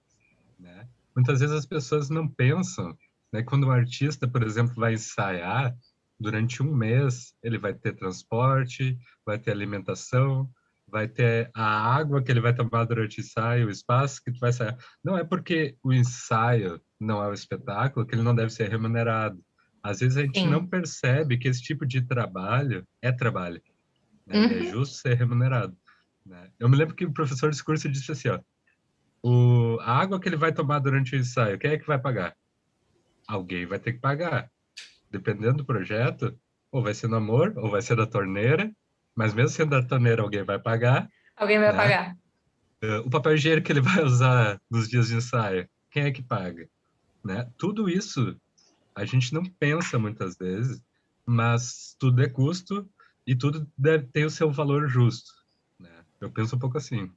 né? Muitas vezes as pessoas não pensam, né, quando um artista, por exemplo, vai ensaiar, durante um mês ele vai ter transporte, vai ter alimentação, vai ter a água que ele vai tomar durante o ensaio, o espaço que tu vai ensaiar. Não é porque o ensaio não é o espetáculo que ele não deve ser remunerado. Às vezes a gente Sim. não percebe que esse tipo de trabalho é trabalho, né? E é justo ser remunerado, né? Eu me lembro que o professor de curso disse assim, ó, a água que ele vai tomar durante o ensaio, quem é que vai pagar? Alguém vai ter que pagar. Dependendo do projeto, ou vai ser no amor, ou vai ser da torneira, mas mesmo sendo da torneira, alguém vai pagar. Alguém vai né? pagar. O papel higiênico que ele vai usar nos dias de ensaio, quem é que paga? Né? Tudo isso a gente não pensa muitas vezes, mas tudo é custo e tudo deve ter o seu valor justo. Né? Eu penso um pouco assim.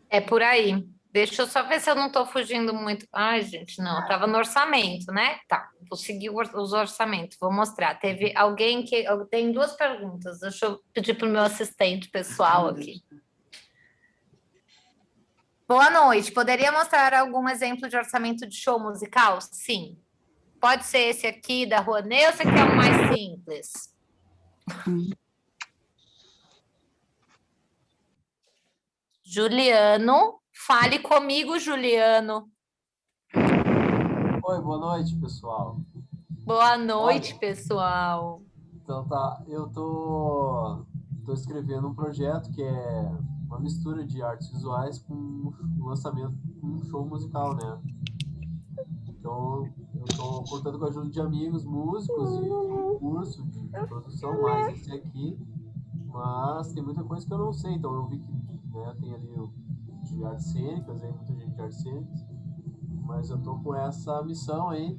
É por aí. Deixa eu só ver se eu não estou fugindo muito. Ai, gente, não, estava no orçamento, né? Tá, vou seguir os orçamentos, vou mostrar. Teve alguém que. Tem duas perguntas, deixa eu pedir para o meu assistente pessoal aqui. Boa noite. Poderia mostrar algum exemplo de orçamento de show musical? Sim. Pode ser esse aqui da Rouanet ou você quer um mais simples? Juliano, fale comigo, Juliano. Oi, boa noite, pessoal. Boa noite, Olha, pessoal. Então tá, eu tô escrevendo um projeto que é uma mistura de artes visuais com um lançamento com um show musical, né? Então eu tô contando com a ajuda de amigos, músicos e um curso de produção, mais esse aqui, mas tem muita coisa que eu não sei, então eu vi que, né, tem ali de artes cênicas, aí, muita gente de artes cênicas, mas eu tô com essa missão aí,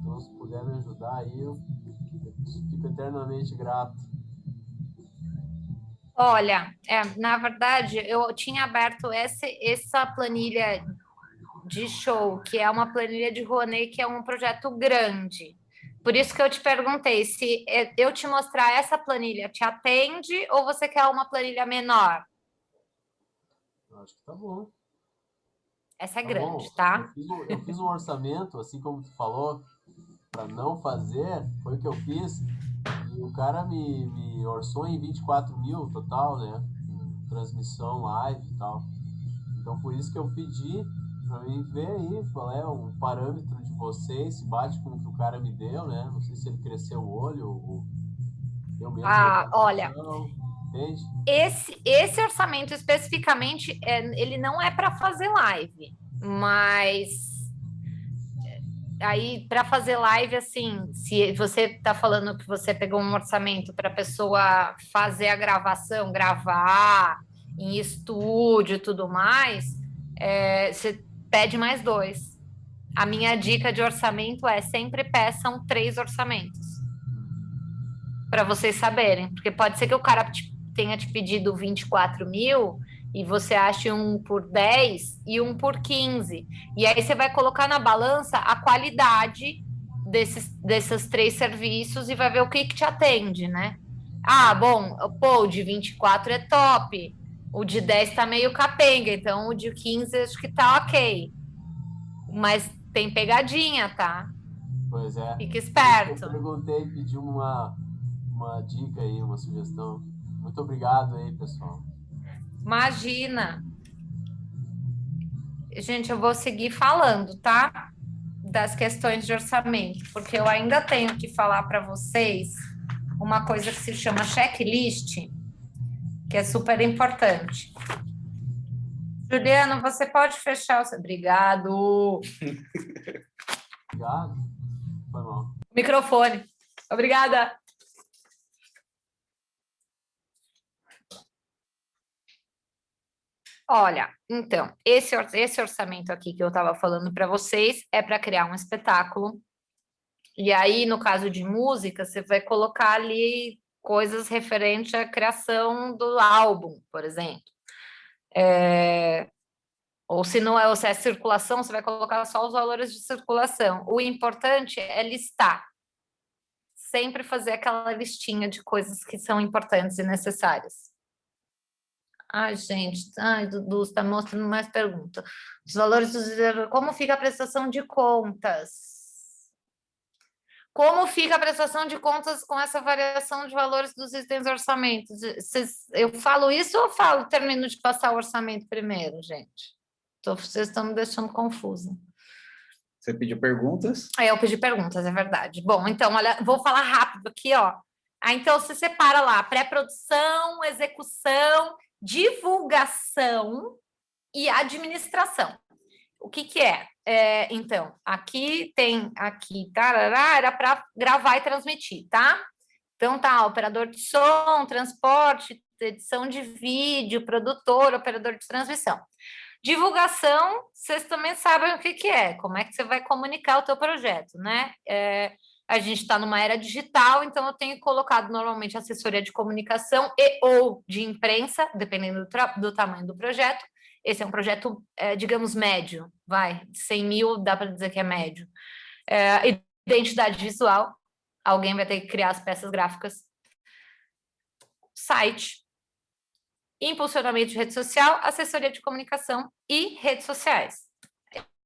então se puder me ajudar aí, eu fico eternamente grato. Olha, na verdade, eu tinha aberto essa planilha de show, que é uma planilha de Rouanet, que é um projeto grande. Por isso que eu te perguntei se eu te mostrar essa planilha te atende ou você quer uma planilha menor? Eu acho que tá bom. Essa é Tá grande, bom. tá? Eu fiz um orçamento, assim como tu falou, para não fazer, foi o que eu fiz. E o cara me orçou em 24 mil total, né? Com transmissão live e tal. Então por isso que eu pedi para mim ver aí qual é o parâmetro de vocês, se bate com o que o cara me deu, né? Não sei se ele cresceu o olho ou eu mesmo. Olha, entende? esse orçamento especificamente, ele não é para fazer live, mas aí para fazer live, assim, se você está falando que você pegou um orçamento para a pessoa fazer a gravação, gravar em estúdio e tudo mais, você pede mais 2. A minha dica de orçamento é sempre peçam 3 orçamentos. Para vocês saberem, porque pode ser que o cara tenha te pedido 24 mil e você ache um por 10 e um por 15. E aí você vai colocar na balança a qualidade desses 3 serviços e vai ver o que te atende, né? Ah, bom, pô, o de 24 é top, o de 10 tá meio capenga, então o de 15 acho que tá ok. Mas tem pegadinha, tá? Pois é. Fica esperto. Eu perguntei e pedi uma dica aí, uma sugestão. Muito obrigado aí, pessoal. Imagina. Gente, eu vou seguir falando, tá? Das questões de orçamento, porque eu ainda tenho que falar para vocês uma coisa que se chama checklist, que é super importante. Juliano, você pode fechar o seu... Obrigado. Obrigado. Foi mal. Microfone. Obrigada. Olha, então, esse orçamento aqui que eu estava falando para vocês é para criar um espetáculo. E aí, no caso de música, você vai colocar ali coisas referentes à criação do álbum, por exemplo. Ou se não é, ou se é circulação, você vai colocar só os valores de circulação. O importante é listar. Sempre fazer aquela listinha de coisas que são importantes e necessárias. Ai, gente, Dudu, está mostrando mais perguntas. Os valores dos... Como fica a prestação de contas? Como fica a prestação de contas com essa variação de valores dos itens do orçamento? Eu falo isso ou termino de passar o orçamento primeiro, gente? Vocês estão me deixando confusa. Você pediu perguntas? Eu pedi perguntas, é verdade. Bom, então, olha, vou falar rápido aqui, ó. Então, você separa lá pré-produção, execução, divulgação e administração. O que é? Então, aqui tem, tarará, era para gravar e transmitir, tá? Então, tá, operador de som, transporte, edição de vídeo, produtor, operador de transmissão. Divulgação, vocês também sabem o que é, como é que você vai comunicar o teu projeto, né? A gente está numa era digital, então eu tenho colocado normalmente assessoria de comunicação e ou de imprensa, dependendo do tamanho do projeto. Esse é um projeto, digamos, médio, 100 mil dá para dizer que é médio. Identidade visual, alguém vai ter que criar as peças gráficas. Site, impulsionamento de rede social, assessoria de comunicação e redes sociais.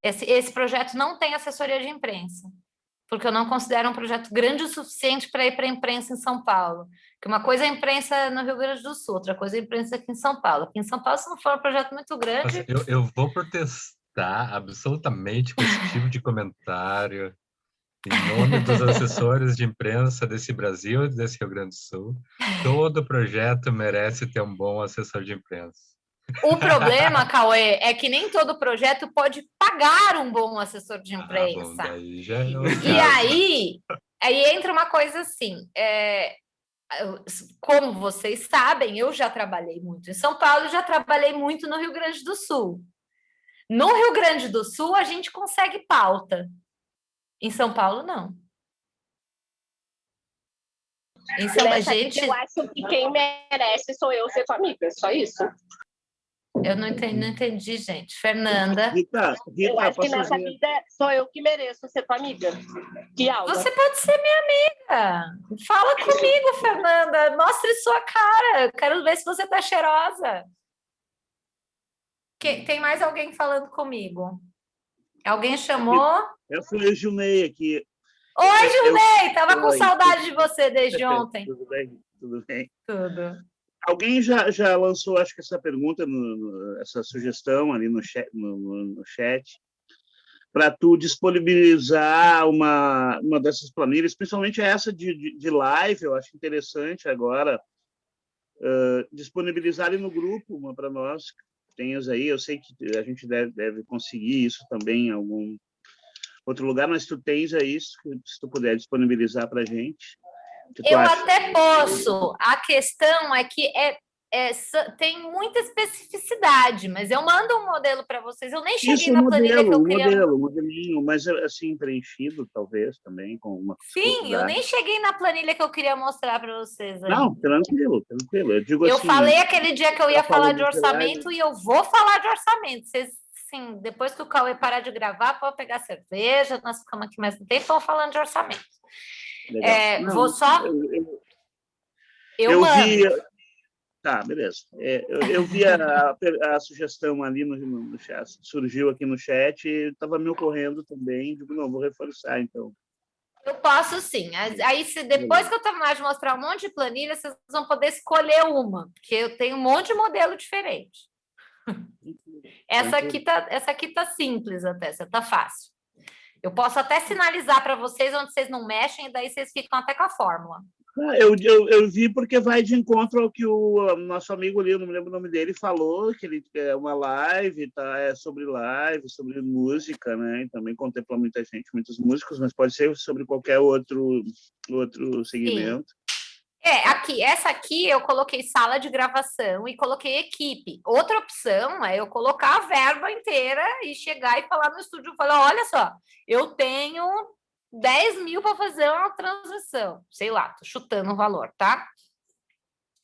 Esse projeto não tem assessoria de imprensa, porque eu não considero um projeto grande o suficiente para ir para a imprensa em São Paulo. Porque uma coisa é a imprensa no Rio Grande do Sul, outra coisa é a imprensa aqui em São Paulo. Aqui em São Paulo, se não for um projeto muito grande... Eu vou protestar absolutamente com esse tipo de comentário em nome dos assessores de imprensa desse Brasil e desse Rio Grande do Sul. Todo projeto merece ter um bom assessor de imprensa. O problema, Cauê, é que nem todo projeto pode pagar um bom assessor de imprensa. Bom, daí já é outro E caso. aí entra uma coisa assim, como vocês sabem, eu já trabalhei muito em São Paulo, já trabalhei muito no Rio Grande do Sul. No Rio Grande do Sul, a gente consegue pauta. Em São Paulo, não. Eu acho que quem merece sou eu ser tua amiga, só isso. Eu não entendi, gente. Fernanda. Rita, eu acho que nessa vida sou eu que mereço ser tua amiga. Que aula. Você pode ser minha amiga. Fala comigo, Fernanda. Mostre sua cara. Eu quero ver se você tá cheirosa. Tem mais alguém falando comigo? Alguém chamou? Eu fui o Junei aqui. Oi, Junei! Tava com saudade de você desde ontem. Tudo bem? Tudo bem? Tudo. Alguém já lançou, acho que essa pergunta, essa sugestão ali no chat, para tu disponibilizar uma dessas planilhas, principalmente essa de live, eu acho interessante agora, disponibilizar ali no grupo uma para nós. Tens aí, eu sei que a gente deve conseguir isso também em algum outro lugar, mas tu tens aí, se tu puder disponibilizar para a gente. Eu até posso. A questão é que tem muita especificidade, mas eu mando um modelo para vocês. Eu nem cheguei na planilha que eu queria... modelinho, mas assim, preenchido, talvez, também, com uma... Sim, eu nem cheguei na planilha que eu queria mostrar para vocês. Aí. Não, tranquilo. Eu digo eu assim... falei aquele dia que eu ia falar de orçamento e eu vou falar de orçamento. Vocês, sim, depois que o Cauê parar de gravar, pode pegar cerveja, nós ficamos aqui mais um tempo, vamos falando de orçamento. Não, vou só... Eu vi... Tá, beleza. Eu vi a sugestão ali no chat, surgiu aqui no chat, estava me ocorrendo também, digo, não, vou reforçar, então. Eu posso sim. Aí, depois que eu terminar de mostrar um monte de planilha, vocês vão poder escolher uma, porque eu tenho um monte de modelo diferente. Essa aqui tá simples até, essa tá fácil. Eu posso até sinalizar para vocês onde vocês não mexem, e daí vocês ficam até com a fórmula. Eu vi porque vai de encontro ao que o nosso amigo ali, eu não me lembro o nome dele, falou, que ele é uma live, tá? É sobre live, sobre música, né? E também contempla muita gente, muitos músicos, mas pode ser sobre qualquer outro segmento. Sim. Essa aqui eu coloquei sala de gravação e coloquei equipe. Outra opção é eu colocar a verba inteira e chegar e falar no estúdio, falar, olha só, eu tenho 10 mil para fazer uma transmissão. Sei lá, tô chutando o valor, tá?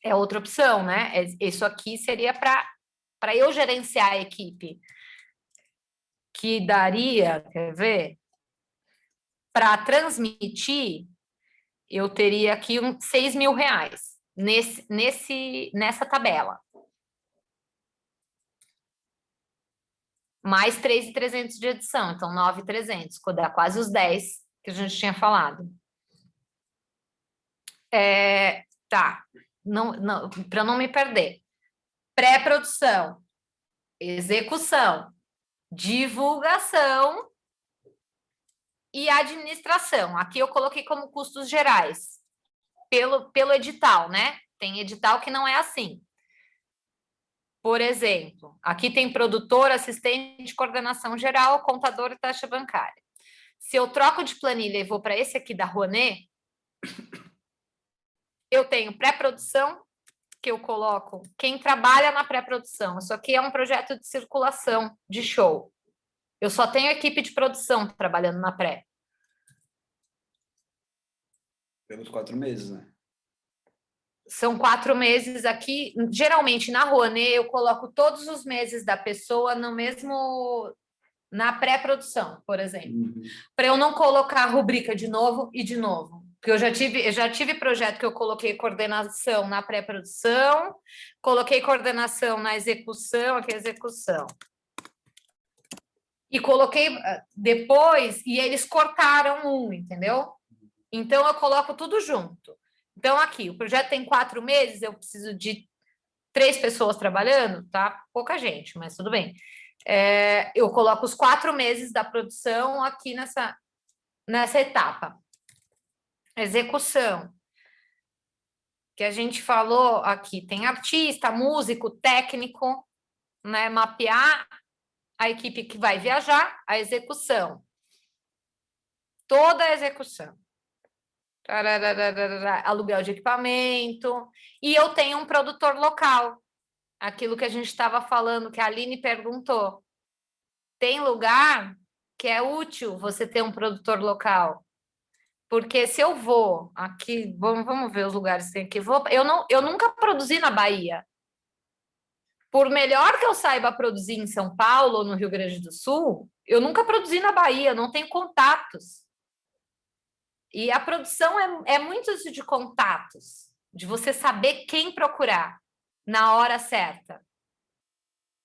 É outra opção, né? Isso aqui seria para eu gerenciar a equipe. Que daria, quer ver? Para transmitir, eu teria aqui uns 6 mil reais nessa tabela. Mais 3.300 de edição, então 9.300, que dá quase os 10 que a gente tinha falado. Tá, para não me perder. Pré-produção, execução, divulgação e administração. Aqui eu coloquei como custos gerais, pelo edital, né? Tem edital que não é assim. Por exemplo, aqui tem produtor, assistente, coordenação geral, contador e taxa bancária. Se eu troco de planilha e vou para esse aqui da Rouanet, eu tenho pré-produção, que eu coloco quem trabalha na pré-produção. Isso aqui é um projeto de circulação de show. Eu só tenho equipe de produção trabalhando na pré. Pelos 4 meses, né? São 4 meses aqui. Geralmente, na Rouanet, eu coloco todos os meses da pessoa na pré-produção, por exemplo. Para eu não colocar a rubrica de novo e de novo. Porque eu já tive projeto que eu coloquei coordenação na pré-produção, coloquei coordenação na execução, aqui é execução. E coloquei depois, e eles cortaram entendeu? Então, eu coloco tudo junto. Então, aqui, o projeto tem 4 meses, eu preciso de 3 pessoas trabalhando, tá? Pouca gente, mas tudo bem. Eu coloco os 4 meses da produção aqui nessa etapa. Execução. Que a gente falou aqui, tem artista, músico, técnico, né? Mapear a equipe que vai viajar, a execução. Toda a execução. Aluguel de equipamento, e eu tenho um produtor local, aquilo que a gente estava falando, que a Aline perguntou. Tem lugar que é útil você ter um produtor local, porque se eu vou aqui, vamos ver os lugares que tem aqui, eu nunca produzi na Bahia. Por melhor que eu saiba produzir em São Paulo ou no Rio Grande do Sul, eu nunca produzi na Bahia, não tenho contatos. E a produção é muito isso de contatos, de você saber quem procurar na hora certa.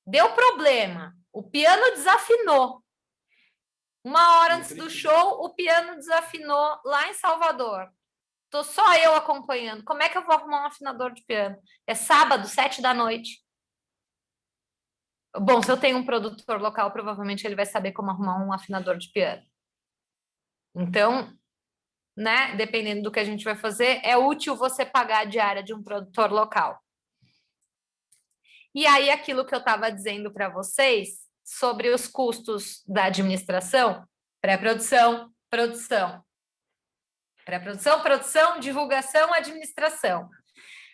Deu problema, o piano desafinou. 1 hora antes do show, o piano desafinou lá em Salvador. Tô só eu acompanhando. Como é que eu vou arrumar um afinador de piano? É sábado, 7 da noite. Bom, se eu tenho um produtor local, provavelmente ele vai saber como arrumar um afinador de piano. Então, né, dependendo do que a gente vai fazer, é útil você pagar a diária de um produtor local. E aí, aquilo que eu estava dizendo para vocês sobre os custos da administração, pré-produção, produção. Pré-produção, produção, divulgação, administração.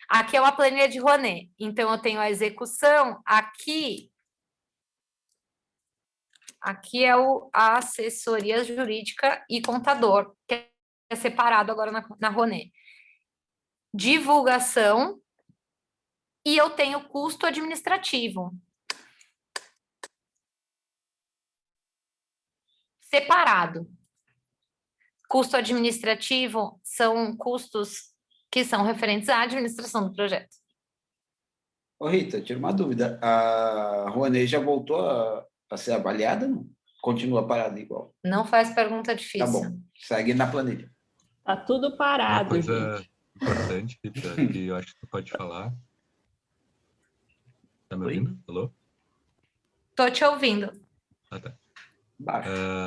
Aqui é uma planilha de Rouanet. Então, eu tenho a execução. Aqui é a assessoria jurídica e contador, que é separado agora na Rouanet. Divulgação, e eu tenho custo administrativo. Separado. Custo administrativo são custos que são referentes à administração do projeto. Ô, Rita, tira uma dúvida. A Rouanet já voltou a ser avaliada? Não? Continua parada igual? Não faz pergunta difícil. Tá bom, segue na planilha. Tá tudo parado, Uma coisa gente. importante, Rita, que eu acho que tu pode falar. Tá me ouvindo? Alô? Tô te ouvindo. Ah, tá.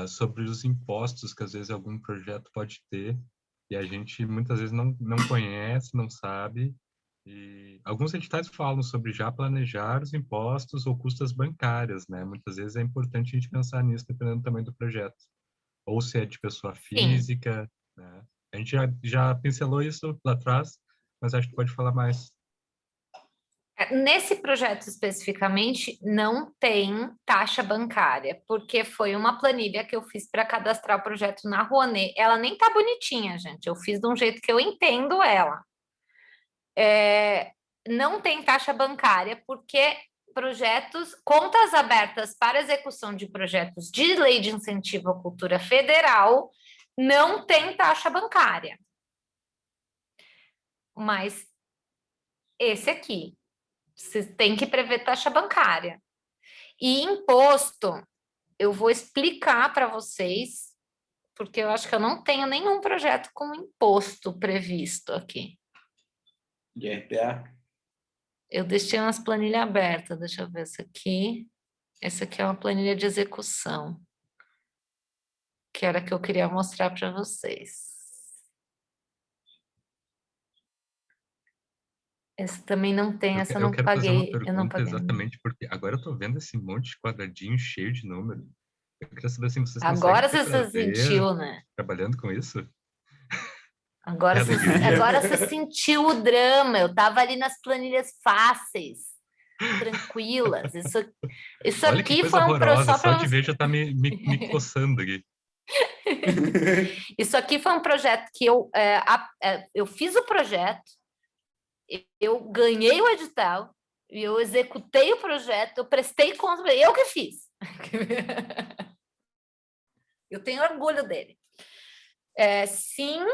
sobre os impostos que às vezes algum projeto pode ter e a gente muitas vezes não conhece, não sabe. E alguns editais falam sobre já planejar os impostos ou custas bancárias, né? Muitas vezes é importante a gente pensar nisso dependendo do tamanho do projeto. Ou se é de pessoa física, né? A gente já pincelou isso lá atrás, mas acho que pode falar mais. Nesse projeto especificamente, não tem taxa bancária, porque foi uma planilha que eu fiz para cadastrar o projeto na Rouanet. Ela nem tá bonitinha, gente. Eu fiz de um jeito que eu entendo ela. Não tem taxa bancária, porque contas abertas para execução de projetos de lei de incentivo à cultura federal não tem taxa bancária. Mas esse aqui, você tem que prever taxa bancária. E imposto, eu vou explicar para vocês, porque eu acho que eu não tenho nenhum projeto com imposto previsto aqui. De RPA? Eu deixei umas planilhas abertas, deixa eu ver essa aqui. Essa aqui é uma planilha de execução, que era a que eu queria mostrar para vocês. Essa também não tem, essa eu não quero fazer uma paguei. Eu não pergunta paguei. exatamente porque agora eu estou vendo esse monte de quadradinho cheio de número. Eu queria saber se vocês Agora conseguem você sentiu, né? trabalhando com isso? Agora você sentiu o drama. Eu estava ali nas planilhas fáceis, tranquilas. Isso Olha que aqui coisa foi um horrorosa, projeto. só de ver já está me coçando aqui. Isso aqui foi um projeto que eu fiz o projeto, eu ganhei o edital, eu executei o projeto, eu prestei conta, eu que fiz. Eu tenho orgulho dele. Sim.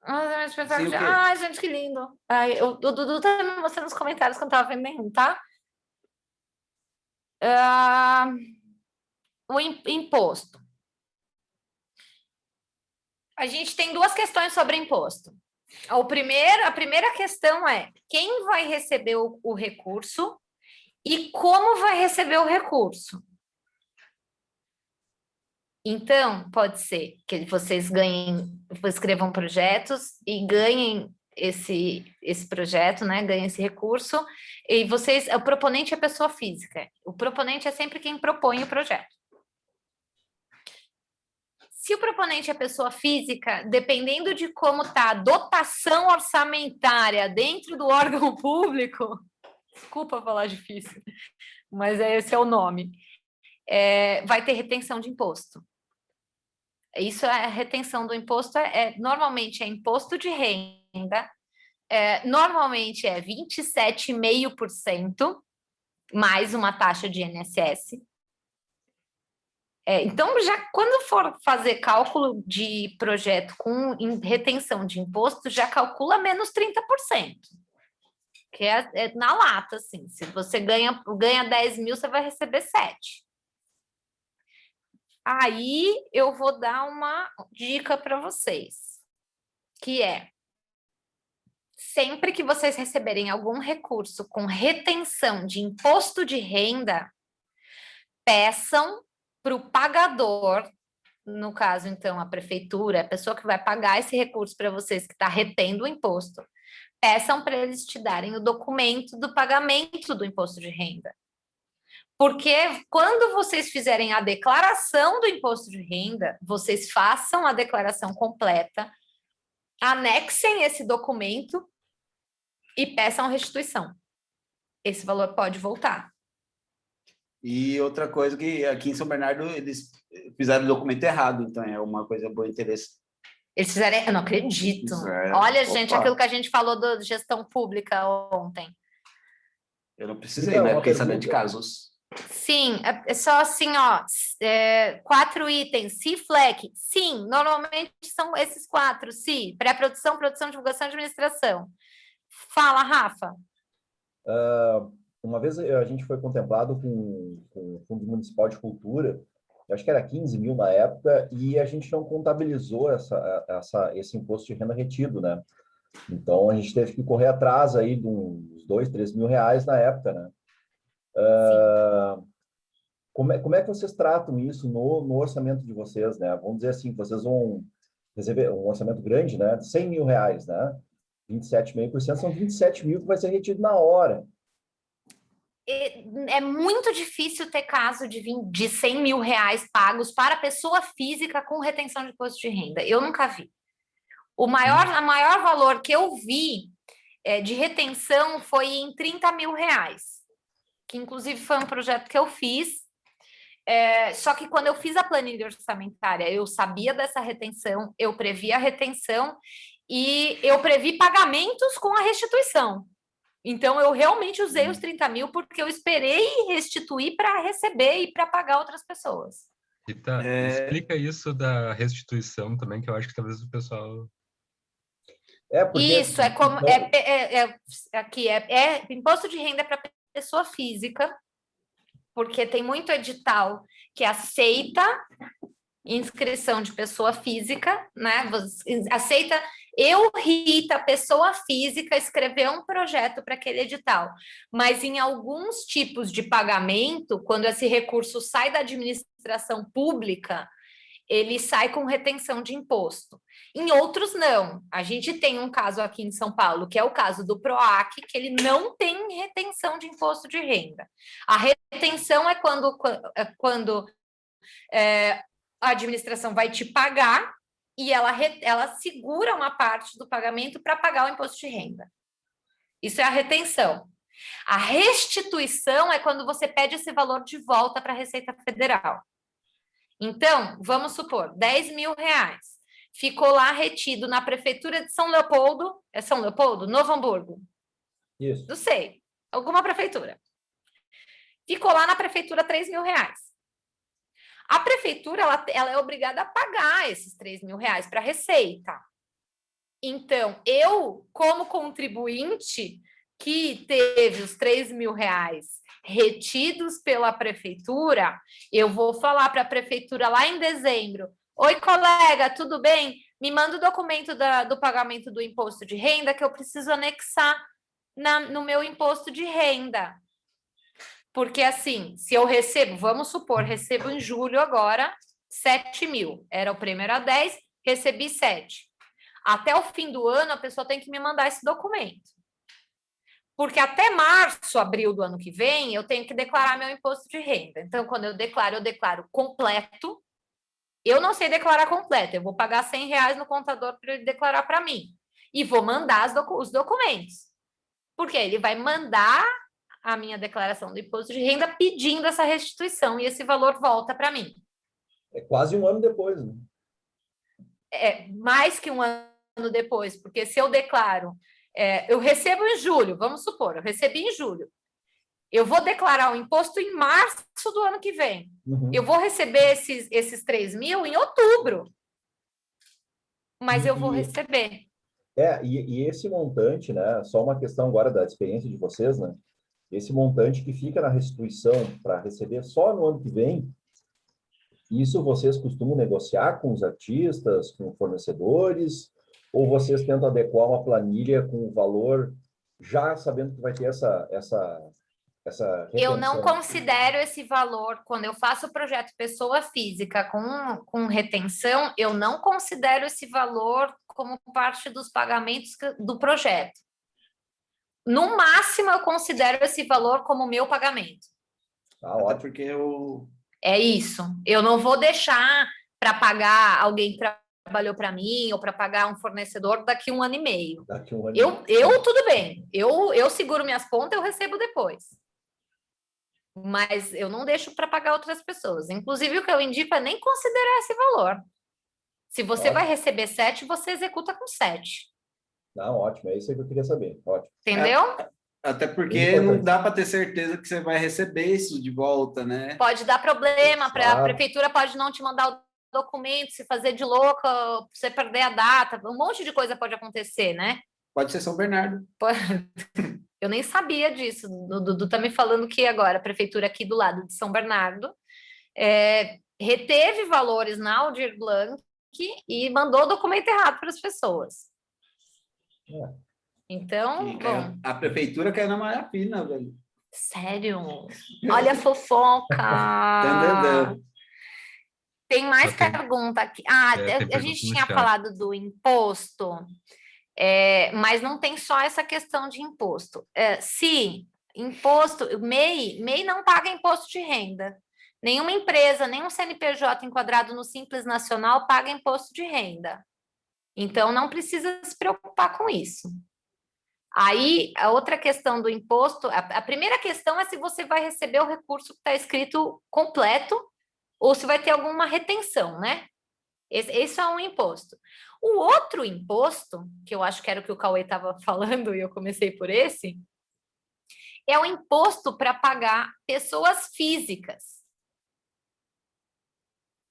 Ai, gente, que lindo. O Dudu tá me mostrando nos comentários que eu não estava vendo nenhum, tá? O imposto. A gente tem duas questões sobre imposto. A primeira questão é quem vai receber o recurso e como vai receber o recurso. Então, pode ser que vocês escrevam projetos e ganhem esse projeto, né? Ganhem esse recurso, e o proponente é a pessoa física. O proponente é sempre quem propõe o projeto. Se o proponente é pessoa física, dependendo de como está a dotação orçamentária dentro do órgão público, desculpa falar difícil, mas esse é o nome, vai ter retenção de imposto. Isso é a retenção do imposto, normalmente é imposto de renda, normalmente é 27,5% mais uma taxa de INSS. Então, já quando for fazer cálculo de projeto com retenção de imposto, já calcula menos 30%, que é na lata, assim. Se você ganha 10 mil, você vai receber 7. Aí, eu vou dar uma dica para vocês, que é, sempre que vocês receberem algum recurso com retenção de imposto de renda, peçam para o pagador, no caso, então, a prefeitura, a pessoa que vai pagar esse recurso para vocês, que está retendo o imposto, peçam para eles te darem o documento do pagamento do imposto de renda. Porque quando vocês fizerem a declaração do imposto de renda, vocês façam a declaração completa, anexem esse documento e peçam restituição. Esse valor pode voltar. E outra coisa que aqui em São Bernardo eles fizeram o documento errado, então é uma coisa boa, interessante. Eles fizeram, eu não acredito. Olha, gente, aquilo que a gente falou da gestão pública ontem. Eu não precisei, né? Fiquei sabendo de casos. Sim, é só assim, ó, 4 itens, CIFLEC, sim, normalmente são esses 4, sim, pré-produção, produção, divulgação e administração. Fala, Rafa. Uma vez a gente foi contemplado com o Fundo Municipal de Cultura, eu acho que era 15 mil na época, e a gente não contabilizou esse imposto de renda retido, né? Então, a gente teve que correr atrás aí de uns 2, 3 mil reais na época, né? Como é que vocês tratam isso no orçamento de vocês, né? Vamos dizer assim, vocês vão receber um orçamento grande, né? De 100 mil reais, né? 27,5% são 27 mil que vai ser retido na hora. É muito difícil ter caso de 100 mil reais pagos para pessoa física com retenção de imposto de renda. Eu nunca vi. O maior valor que eu vi de retenção foi em 30 mil reais, que inclusive foi um projeto que eu fiz. Só que quando eu fiz a planilha orçamentária, eu sabia dessa retenção, eu previ a retenção e eu previ pagamentos com a restituição. Então, eu realmente usei os 30 mil porque eu esperei restituir para receber e para pagar outras pessoas. Rita, explica isso da restituição também, que eu acho que talvez o pessoal... Isso, aqui imposto de renda para pessoa física, porque tem muito edital que aceita inscrição de pessoa física, né? Aceita eu, Rita, pessoa física, escrever um projeto para aquele edital. Mas em alguns tipos de pagamento, quando esse recurso sai da administração pública, ele sai com retenção de imposto. Em outros, não. A gente tem um caso aqui em São Paulo, que é o caso do PROAC, que ele não tem retenção de imposto de renda. A retenção é quando a administração vai te pagar e ela segura uma parte do pagamento para pagar o imposto de renda. Isso é a retenção. A restituição é quando você pede esse valor de volta para a Receita Federal. Então, vamos supor, 10 mil reais. Ficou lá retido na Prefeitura de São Leopoldo. É São Leopoldo? Novo Hamburgo? Isso. Não sei. Alguma prefeitura. Ficou lá na Prefeitura 3 mil reais. A Prefeitura ela é obrigada a pagar esses 3 mil reais para a Receita. Então, eu, como contribuinte que teve os 3 mil reais retidos pela Prefeitura, eu vou falar para a Prefeitura lá em dezembro: oi, colega, tudo bem? Me manda o documento do pagamento do imposto de renda que eu preciso anexar no meu imposto de renda. Porque, assim, se eu recebo, vamos supor, recebo em julho agora 7 mil. Era o prêmio era 10, recebi 7. Até o fim do ano, a pessoa tem que me mandar esse documento. Porque até março, abril do ano que vem, eu tenho que declarar meu imposto de renda. Então, quando eu declaro completo. Eu não sei declarar completo. Eu vou pagar 100 reais no contador para ele declarar para mim. E vou mandar os documentos. Porque ele vai mandar a minha declaração do imposto de renda pedindo essa restituição. E esse valor volta para mim. É quase um ano depois, né? É mais que um ano depois. Porque se eu declaro... eu recebo em julho, vamos supor, eu recebi em julho. Eu vou declarar o imposto em março do ano que vem. Uhum. Eu vou receber esses 3 mil em outubro. Mas eu vou receber. E esse montante, né? Só uma questão agora da experiência de vocês, né? Esse montante que fica na restituição para receber só no ano que vem, isso vocês costumam negociar com os artistas, com fornecedores, ou vocês tentam adequar uma planilha com o valor já sabendo que vai ter essa Eu não retenção? considero esse valor, quando eu faço o projeto pessoa física com retenção, eu não considero esse valor como parte dos pagamentos do projeto. No máximo, eu considero esse valor como meu pagamento. Até porque eu... É isso. Eu não vou deixar para pagar alguém que trabalhou para mim ou para pagar um fornecedor daqui a 1 ano e meio. Daqui a 1 ano e meio. Eu tudo bem. Eu seguro minhas pontas, eu recebo depois. Mas eu não deixo para pagar outras pessoas. Inclusive, o que eu indico é nem considerar esse valor. Se você vai receber 7, você executa com 7. Não, ótimo. É isso que eu queria saber. Ótimo. Entendeu? Até porque não dá para ter certeza que você vai receber isso de volta, né? Pode dar problema, a prefeitura pode não te mandar o documento, se fazer de louca, você perder a data, um monte de coisa pode acontecer, né? Pode ser São Bernardo. Eu nem sabia disso. O Dudu tá me falando que agora a prefeitura aqui do lado de São Bernardo reteve valores na Aldir Blanc e mandou o documento errado para as pessoas. Então, bom. A prefeitura quer na malha fina, velho. Sério? Olha a fofoca! Tem mais pergunta aqui. A gente tinha falado do imposto, mas não tem só essa questão de imposto. Se imposto, MEI não paga imposto de renda. Nenhuma empresa, nenhum CNPJ enquadrado no Simples Nacional paga imposto de renda. Então, não precisa se preocupar com isso. Aí, a outra questão do imposto, a primeira questão é se você vai receber o recurso que está escrito completo ou se vai ter alguma retenção, né? Esse é um imposto. O outro imposto, que eu acho que era o que o Cauê estava falando e eu comecei por esse, é o imposto para pagar pessoas físicas.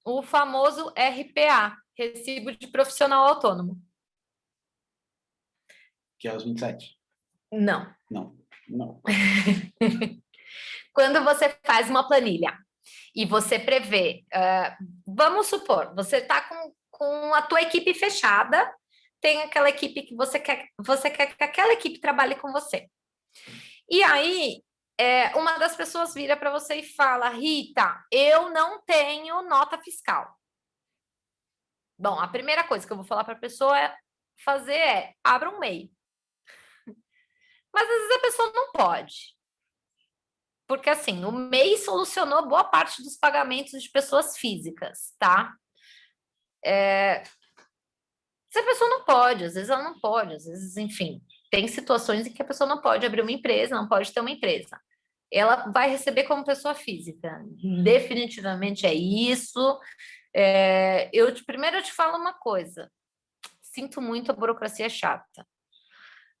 O famoso RPA, Recibo de Profissional Autônomo. Que é os 27. Não. Não. Quando você faz uma planilha e você prevê, vamos supor, você está com a tua equipe fechada, tem aquela equipe que você quer que aquela equipe trabalhe com você. E aí, uma das pessoas vira para você e fala, Rita, eu não tenho nota fiscal. Bom, a primeira coisa que eu vou falar para a pessoa fazer é, abra um MEI. Mas às vezes a pessoa não pode. Porque assim, o MEI solucionou boa parte dos pagamentos de pessoas físicas, tá? Se a pessoa não pode, às vezes ela não pode, às vezes, enfim, tem situações em que a pessoa não pode abrir uma empresa, não pode ter uma empresa. Ela vai receber como pessoa física. Definitivamente é isso. Primeiro eu te falo uma coisa. Sinto muito, a burocracia é chata.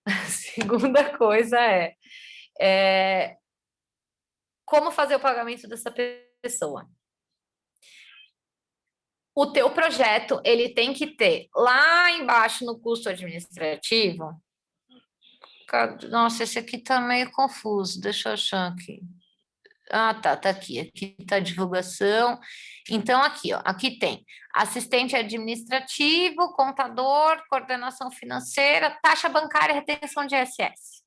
A segunda coisa é como fazer o pagamento dessa pessoa. O teu projeto, ele tem que ter lá embaixo no custo administrativo. Nossa, esse aqui tá meio confuso, deixa eu achar aqui. Tá aqui. Aqui tá a divulgação. Então, aqui, ó, aqui tem assistente administrativo, contador, coordenação financeira, taxa bancária e retenção de ISS.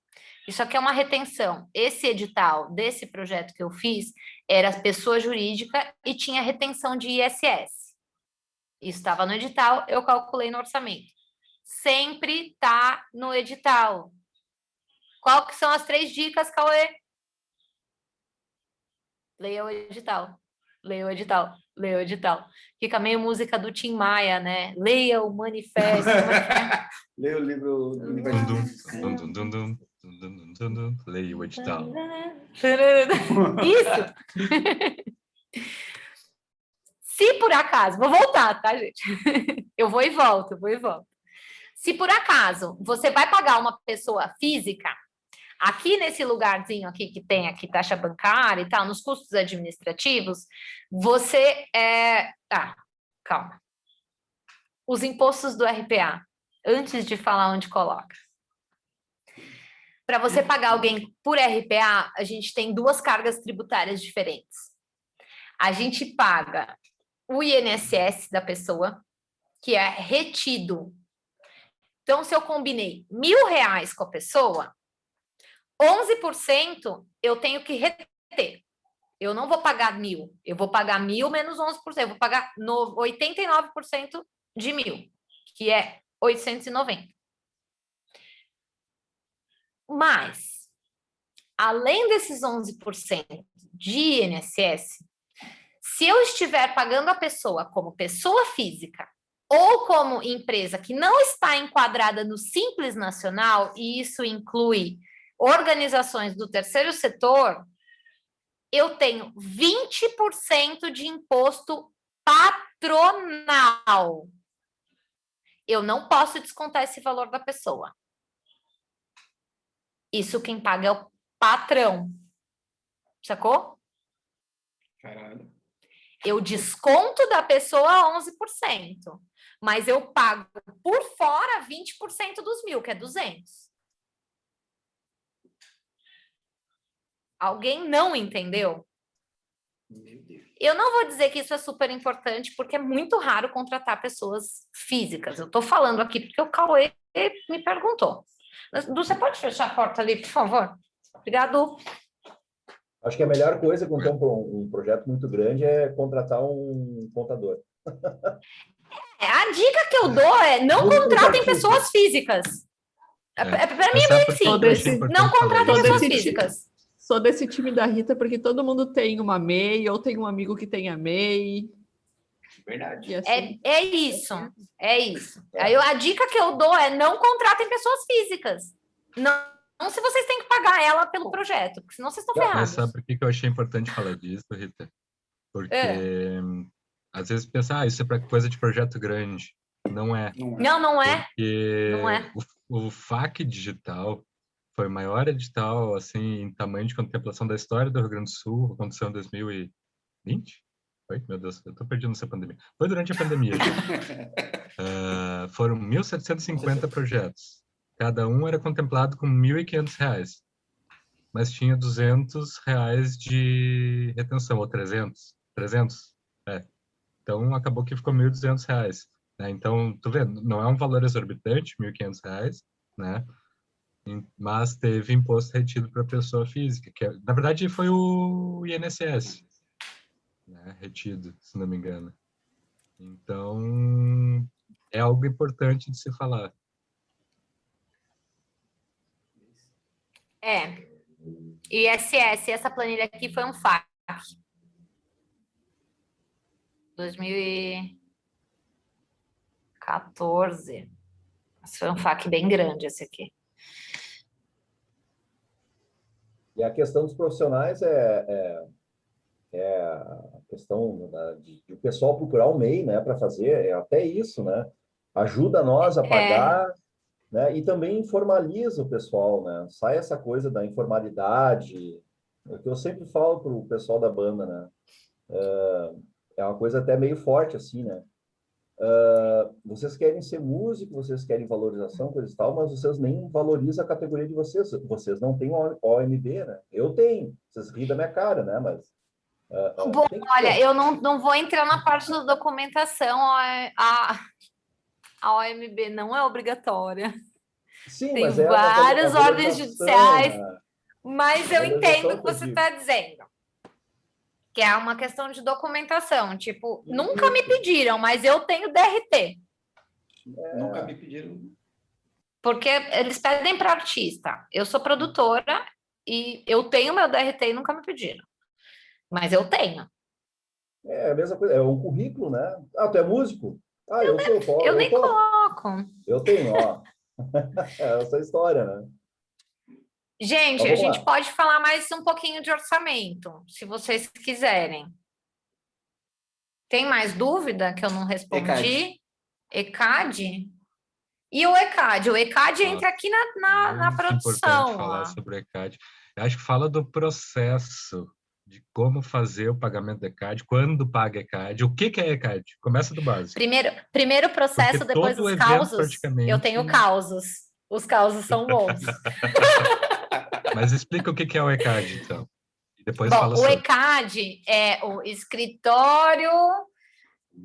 Isso aqui é uma retenção. Esse edital desse projeto que eu fiz era pessoa jurídica e tinha retenção de ISS. Isso estava no edital, eu calculei no orçamento. Sempre está no edital. Qual que são as 3 dicas, Cauê? Leia o edital. Leia o edital. Leia o edital. Fica meio música do Tim Maia, né? Leia o manifesto. Leia o livro. Leia o edital. Isso! Se por acaso, vou voltar, tá, gente? Eu vou e volto. Se por acaso você vai pagar uma pessoa física, aqui nesse lugarzinho aqui que tem aqui taxa bancária e tal, nos custos administrativos, você calma. Os impostos do RPA, antes de falar onde coloca. Para você pagar alguém por RPA, a gente tem 2 cargas tributárias diferentes. A gente paga o INSS da pessoa, que é retido. Então, se eu combinei R$1.000 com a pessoa, 11% eu tenho que reter. Eu não vou pagar 1.000, eu vou pagar 1.000 menos 11%, eu vou pagar 89% de 1.000, que é 890. Mas, além desses 11% de INSS, se eu estiver pagando a pessoa como pessoa física ou como empresa que não está enquadrada no Simples Nacional, e isso inclui organizações do terceiro setor, eu tenho 20% de imposto patronal. Eu não posso descontar esse valor da pessoa. Isso quem paga é o patrão. Sacou? Caralho. Eu desconto da pessoa 11%, mas eu pago por fora 20% dos 1.000, que é 200. Alguém não entendeu? Eu não vou dizer que isso é super importante, porque é muito raro contratar pessoas físicas. Eu estou falando aqui porque o Cauê me perguntou. Você pode fechar a porta ali, por favor? Obrigado. Acho que a melhor coisa quando tem um projeto muito grande é contratar um contador. A dica que eu dou é não contratem pessoas físicas. Para mim é bem simples. Não contratem pessoas físicas. Sou desse time da Rita, porque todo mundo tem uma MEI, ou tem um amigo que tem a MEI. Verdade. Assim... É isso. Aí a dica que eu dou é não contratem pessoas físicas. Não se vocês têm que pagar ela pelo projeto, porque senão vocês estão ferrados. Mas sabe por que eu achei importante falar disso, Rita? Porque às vezes pensa, isso é para coisa de projeto grande. Não é. Não é. Porque não é. O FAQ Digital foi o maior edital assim, em tamanho de contemplação da história do Rio Grande do Sul, aconteceu em 2020? Foi? Meu Deus, eu estou perdido nessa pandemia. Foi durante a pandemia. Foram 1.750 projetos. Cada um era contemplado com R$ 1.500, mas tinha R$ 200 de retenção, ou 300. Então, acabou que ficou R$ 1.200. Né? Então, tu vê, não é um valor exorbitante, R$ 1.500, né? Mas teve imposto retido para a pessoa física, que na verdade foi o INSS, né? Retido, se não me engano. Então, é algo importante de se falar. ISS, essa planilha aqui foi um FAQ. 2014. Esse foi um FAQ bem grande, esse aqui. E a questão dos profissionais é a questão de o pessoal procurar o MEI, né, para fazer, até isso, né? Ajuda nós a pagar, né? E também formaliza o pessoal, né? Sai essa coisa da informalidade, o que eu sempre falo para o pessoal da banda, né? É uma coisa até meio forte, assim, né? Vocês querem ser músico, vocês querem valorização, coisa e tal, mas vocês nem valorizam a categoria de vocês. Vocês não têm OMB, né? Eu tenho. Vocês riem da minha cara, né? Mas... Bom, olha, eu não vou entrar na parte da documentação. A OMB não é obrigatória. Sim, tem mas é várias ordens judiciais, né? Mas eu entendo o que você está dizendo. Que é uma questão de documentação. Tipo, nunca me pediram, mas eu tenho DRT. Nunca me pediram. Porque eles pedem para artista. Eu sou produtora e eu tenho meu DRT e nunca me pediram. Mas eu tenho. É a mesma coisa, é um currículo, né? Tu é músico? Eu nem coloco. Eu tenho, ó. Essa história, né? Gente, a gente pode falar mais um pouquinho de orçamento, se vocês quiserem. Tem mais dúvida que eu não respondi? ECAD? E o ECAD? O ECAD entra aqui na produção. É importante falar sobre o ECAD. Eu acho que fala do processo de como fazer o pagamento do ECAD, quando paga ECAD, o que é ECAD? Começa do básico. Primeiro o processo, porque depois os causos. Praticamente... Eu tenho causos. Os causos são bons. Mas explica o que é o ECAD, então. E depois Bom, fala o ECAD é o escritório...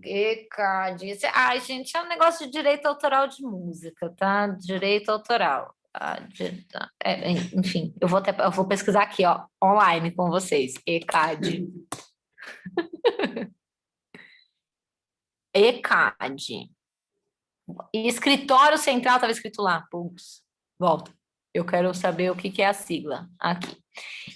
ECAD... Ai, gente, é um negócio de direito autoral de música, tá? Direito autoral. Enfim, eu vou pesquisar aqui, ó, online com vocês. ECAD. ECAD. Escritório Central, estava escrito lá. Putz, volta. Eu quero saber o que é a sigla. Aqui.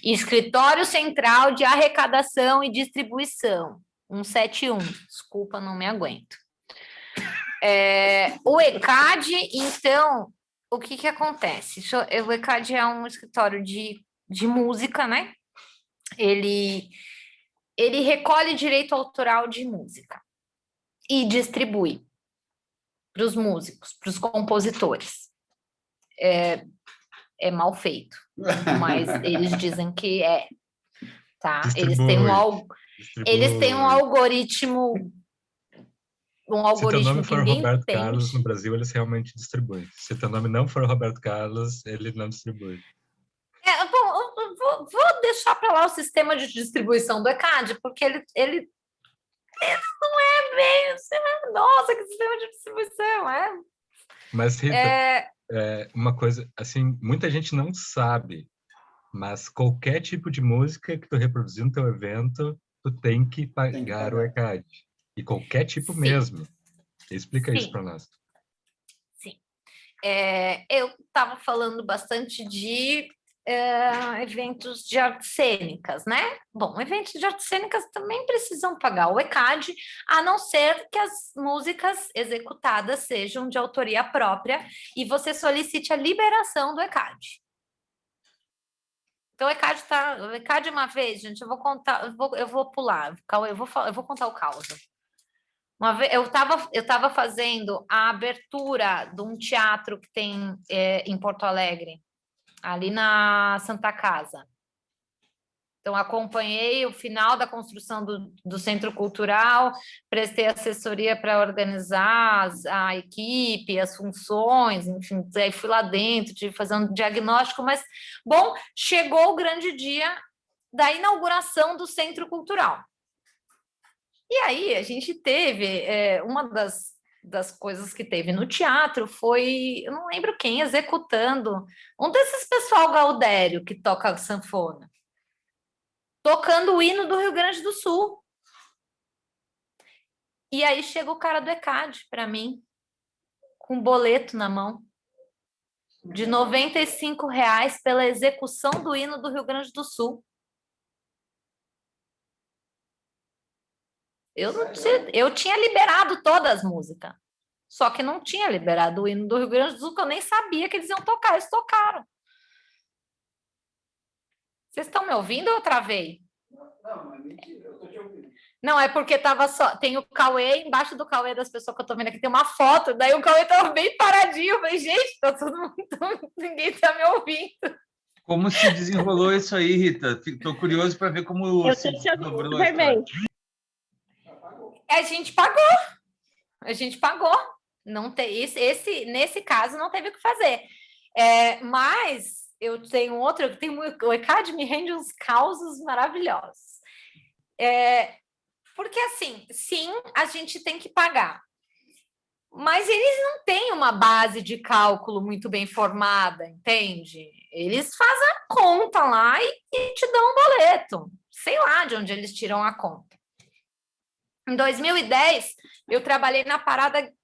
Escritório Central de Arrecadação e Distribuição. 171. Desculpa, não me aguento. O ECAD, então, o que acontece? O ECAD é um escritório de música, né? Ele recolhe direito autoral de música e distribui para os músicos, para os compositores. É mal feito, mas eles dizem que é. Tá? Eles têm um algoritmo. Se teu nome for Roberto Carlos no Brasil, eles realmente distribuem. Se teu nome não for Roberto Carlos, ele não distribui. Bom, vou deixar para lá o sistema de distribuição do ECAD, porque ele não é bem... Nossa, que sistema de distribuição, é? Mas, Rita, uma coisa, assim, muita gente não sabe Mas qualquer tipo de música que tu reproduzir no teu evento, tu tem que pagar o ECAD. E qualquer tipo mesmo. Explica isso para nós. Sim. Eu estava falando bastante de eventos de artes cênicas, né? Bom, eventos de artes cênicas também precisam pagar o ECAD, a não ser que as músicas executadas sejam de autoria própria e você solicite a liberação do ECAD. Então, o ECAD uma vez, gente, eu vou contar, eu vou pular, eu vou contar o caos. Uma vez, eu estava fazendo a abertura de um teatro que tem em Porto Alegre, ali na Santa Casa. Então, acompanhei o final da construção do Centro Cultural, prestei assessoria para organizar a equipe, as funções, enfim, aí fui lá dentro, tive que fazer um diagnóstico, mas, bom, chegou o grande dia da inauguração do Centro Cultural. E aí, a gente teve, uma das coisas que teve no teatro foi, eu não lembro quem, executando, um desses pessoal gaudério que toca sanfona, tocando o hino do Rio Grande do Sul. E aí chega o cara do ECAD para mim, com um boleto na mão, de R$ 95 pela execução do hino do Rio Grande do Sul. Eu tinha liberado todas as músicas, só que não tinha liberado o hino do Rio Grande do Sul, que eu nem sabia que eles iam tocar, eles tocaram. Vocês estão me ouvindo ou eu travei? Não, é mentira, eu tô te ouvindo. Não, é porque tem o Cauê, embaixo do Cauê das pessoas que eu tô vendo aqui, tem uma foto, daí o Cauê tava bem paradinho, eu falei, gente, tá todo mundo, ninguém tá me ouvindo. Como se desenrolou isso aí, Rita? Tô curioso para ver como Eu se tô te ouvindo dobrou a super história. bem. A gente pagou. Não tem, nesse caso, não teve o que fazer. Mas eu tenho outro, o ECAD me rende uns causos maravilhosos. Porque, assim, sim, a gente tem que pagar. Mas eles não têm uma base de cálculo muito bem formada, entende? Eles fazem a conta lá e te dão um boleto. Sei lá de onde eles tiram a conta. Em 2010, eu trabalhei na Parada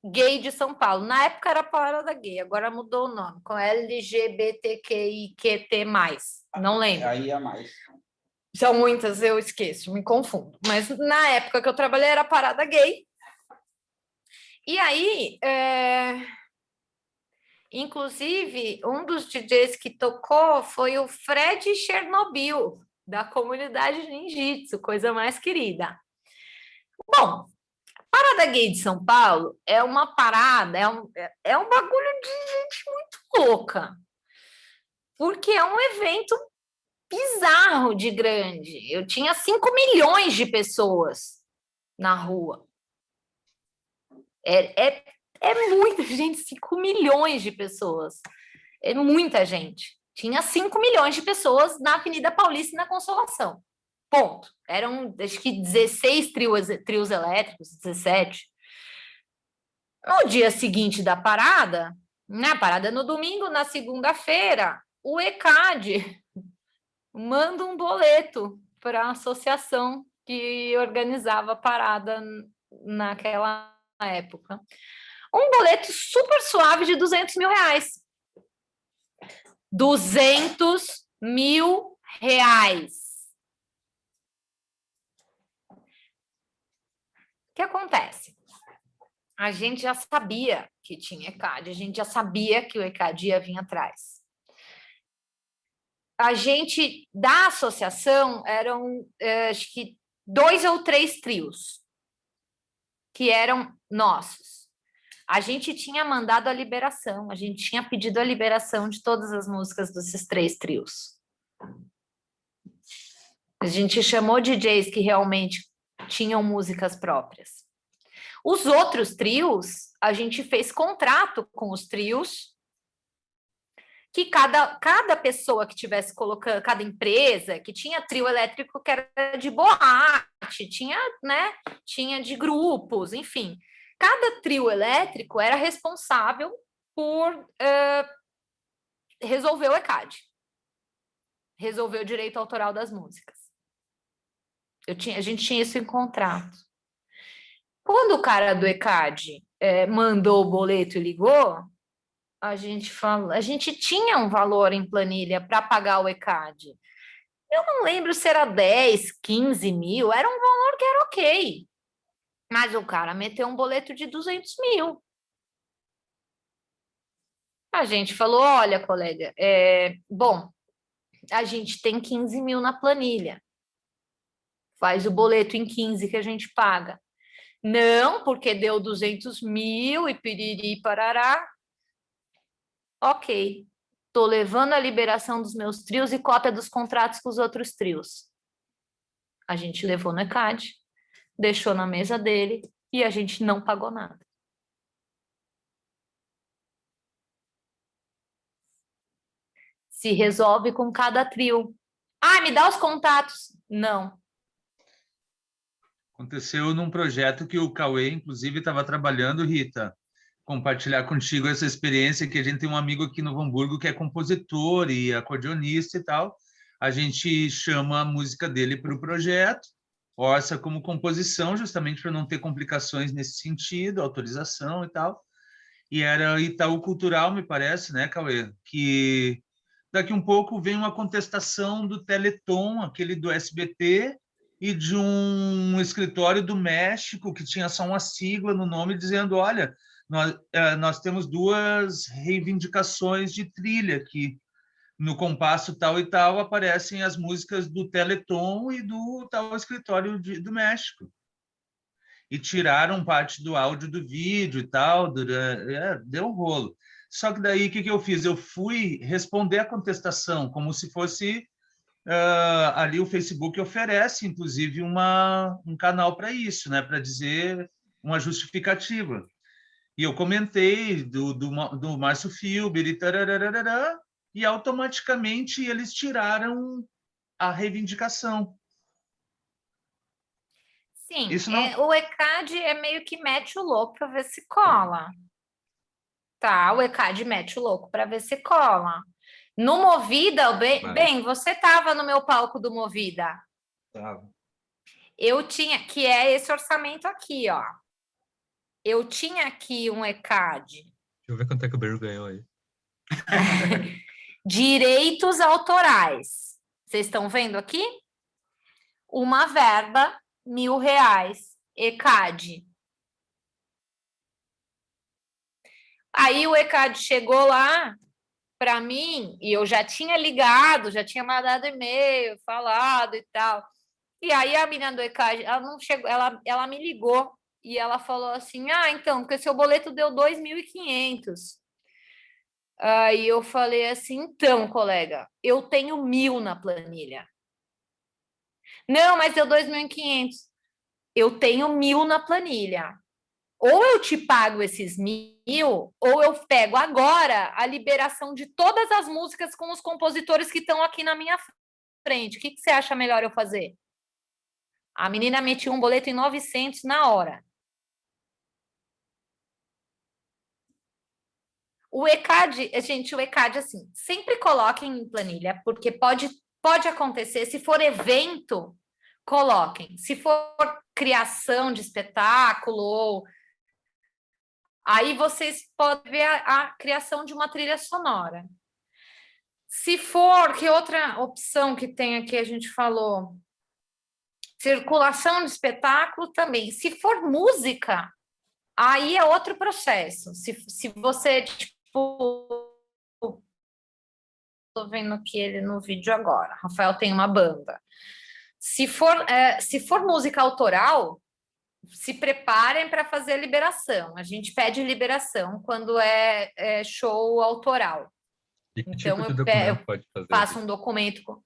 Gay de São Paulo. Na época era Parada Gay, agora mudou o nome, com LGBTQIQT+. Não lembro. Aí é mais. São muitas, eu esqueço, me confundo. Mas na época que eu trabalhei era Parada Gay. E aí, inclusive, um dos DJs que tocou foi o Fred Chernobyl, da comunidade ninjitsu, coisa mais querida. Bom, a Parada Gay de São Paulo é uma parada, é um bagulho de gente muito louca, porque é um evento bizarro de grande. Eu tinha 5 milhões de pessoas na rua. É muita gente, 5 milhões de pessoas. É muita gente. Tinha 5 milhões de pessoas na Avenida Paulista e na Consolação. Ponto. Eram, acho que 16 trios elétricos, 17. No dia seguinte da parada, na parada no domingo, na segunda-feira, o ECAD manda um boleto para a associação que organizava a parada naquela época. Um boleto super suave de R$200 mil. R$200 mil. O que acontece? A gente já sabia que tinha ECAD, a gente já sabia que o ECAD ia vir atrás. A gente, da associação, eram, acho que 2 ou 3 trios, que eram nossos. A gente tinha mandado a liberação, a gente tinha pedido a liberação de todas as músicas desses 3 trios. A gente chamou DJs que realmente tinham músicas próprias. Os outros trios, a gente fez contrato com os trios, que cada pessoa que tivesse colocando, cada empresa, que tinha trio elétrico que era de boate, tinha de grupos, enfim. Cada trio elétrico era responsável por resolver o ECAD. resolver o direito autoral das músicas. A gente tinha isso em contrato. Quando o cara do ECAD mandou o boleto e ligou, a gente tinha um valor em planilha para pagar o ECAD. Eu não lembro se era 10, 15 mil, era um valor que era ok. Mas o cara meteu um boleto de 200 mil. A gente falou, olha, colega, bom, a gente tem 15 mil na planilha. Faz o boleto em 15 que a gente paga. Não, porque deu 200 mil e piriri parará. Ok, estou levando a liberação dos meus trios e cópia dos contratos com os outros trios. A gente levou no ECAD, deixou na mesa dele e a gente não pagou nada. Se resolve com cada trio. Ah, me dá os contatos. Não. Aconteceu num projeto que o Cauê, inclusive, estava trabalhando, Rita. Compartilhar contigo essa experiência, que a gente tem um amigo aqui no Novo Hamburgo que é compositor e acordeonista e tal. A gente chama a música dele para o projeto, orça como composição, justamente para não ter complicações nesse sentido, autorização e tal. E era Itaú Cultural, me parece, né, Cauê? Que daqui um pouco vem uma contestação do Teleton, aquele do SBT, e de um escritório do México que tinha só uma sigla no nome, dizendo, olha, nós temos duas reivindicações de trilha aqui. No compasso tal e tal aparecem as músicas do Teleton e do tal escritório do México. E tiraram parte do áudio do vídeo e tal, deu um rolo. Só que daí, o que eu fiz? Eu fui responder a contestação, como se fosse... ali o Facebook oferece, inclusive, um canal para isso, né? Para dizer uma justificativa. E eu comentei do Márcio Filber e automaticamente eles tiraram a reivindicação. Sim, isso não... o ECAD meio que mete o louco para ver se cola. Tá, o ECAD mete o louco para ver se cola. No Movida, bem, você estava no meu palco do Movida. Tava. Eu tinha, que é esse orçamento aqui, ó. Eu tinha aqui um ECAD. Deixa eu ver quanto é que o Beiro ganhou aí. Direitos autorais. Vocês estão vendo aqui? Uma verba, R$1.000, ECAD. Aí o ECAD chegou lá para mim, e eu já tinha ligado, já tinha mandado e-mail, falado e tal. E aí a menina do ECAD, ela não chegou, ela me ligou e ela falou assim, então, porque seu boleto deu 2.500. Aí eu falei assim, então, colega, eu tenho 1.000 na planilha. Não, mas deu 2.500. Eu tenho 1.000 na planilha. Ou eu te pago esses 1.000, ou eu pego agora a liberação de todas as músicas com os compositores que estão aqui na minha frente. O que você acha melhor eu fazer? A menina metiu um boleto em 900 na hora. O ECAD, gente, o ECAD, assim, sempre coloquem em planilha, porque pode acontecer, se for evento, coloquem. Se for criação de espetáculo, aí vocês podem ver a criação de uma trilha sonora. Se for, que outra opção que tem aqui, a gente falou, circulação de espetáculo também. Se for música, aí é outro processo. Se você, tipo, estou vendo aqui ele no vídeo agora, Rafael tem uma banda. Se for música autoral, se preparem para fazer a liberação. A gente pede liberação quando é show autoral. E que então, tipo de documento pode fazer? Faço um documento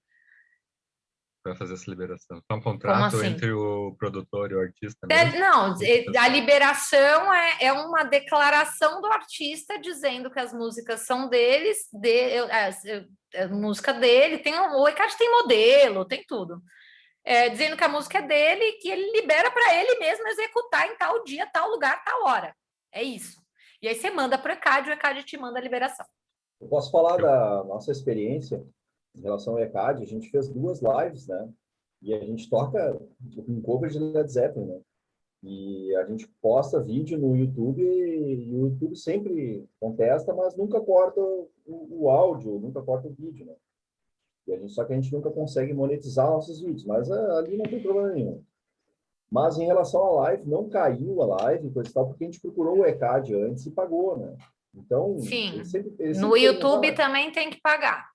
para fazer essa liberação. Só um contrato assim? entre o produtor e o artista? Não, a liberação é uma declaração do artista dizendo que as músicas são deles, a música dele, o ECAD tem modelo, tem tudo. Dizendo que a música é dele e que ele libera para ele mesmo executar em tal dia, tal lugar, tal hora. É isso. E aí você manda para o ECAD te manda a liberação. Eu posso falar da nossa experiência. em relação ao ECAD, a gente fez 2 lives, né? E a gente toca um cover de Led Zeppelin, né? E a gente posta vídeo no YouTube e o YouTube sempre contesta, mas nunca corta o áudio, nunca corta o vídeo, né? Só que a gente nunca consegue monetizar nossos vídeos, mas ali não tem problema nenhum. Mas em relação à live, não caiu a live, coisa e tal, porque a gente procurou o ECAD antes e pagou, né? Então, Sim, ele no sempre YouTube também tem que pagar.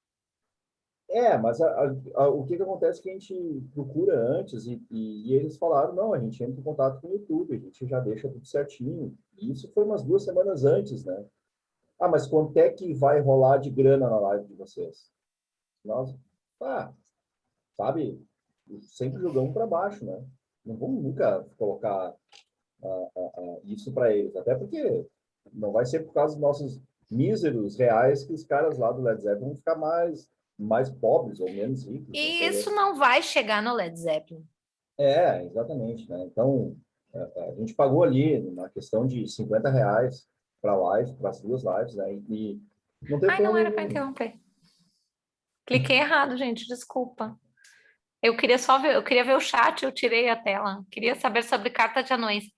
mas o que acontece é que a gente procura antes e eles falaram, não, a gente entra em contato com o YouTube, a gente já deixa tudo certinho. E isso foi umas 2 semanas antes, né? Ah, mas quanto é que vai rolar de grana na live de vocês? Nós, sabe, sempre jogamos para baixo, né? Não vamos nunca colocar isso para eles, até porque não vai ser por causa dos nossos míseros reais que os caras lá do Led Zeppelin vão ficar mais pobres ou menos ricos. E isso não vai chegar no Led Zeppelin. Exatamente, né? Então, a gente pagou ali na questão de R$50 para live, para as 2 lives, né? E não tem não era para interromper. Cliquei errado, gente, desculpa. Eu queria só ver, eu queria ver o chat, eu tirei a tela. Queria saber sobre carta de anuência.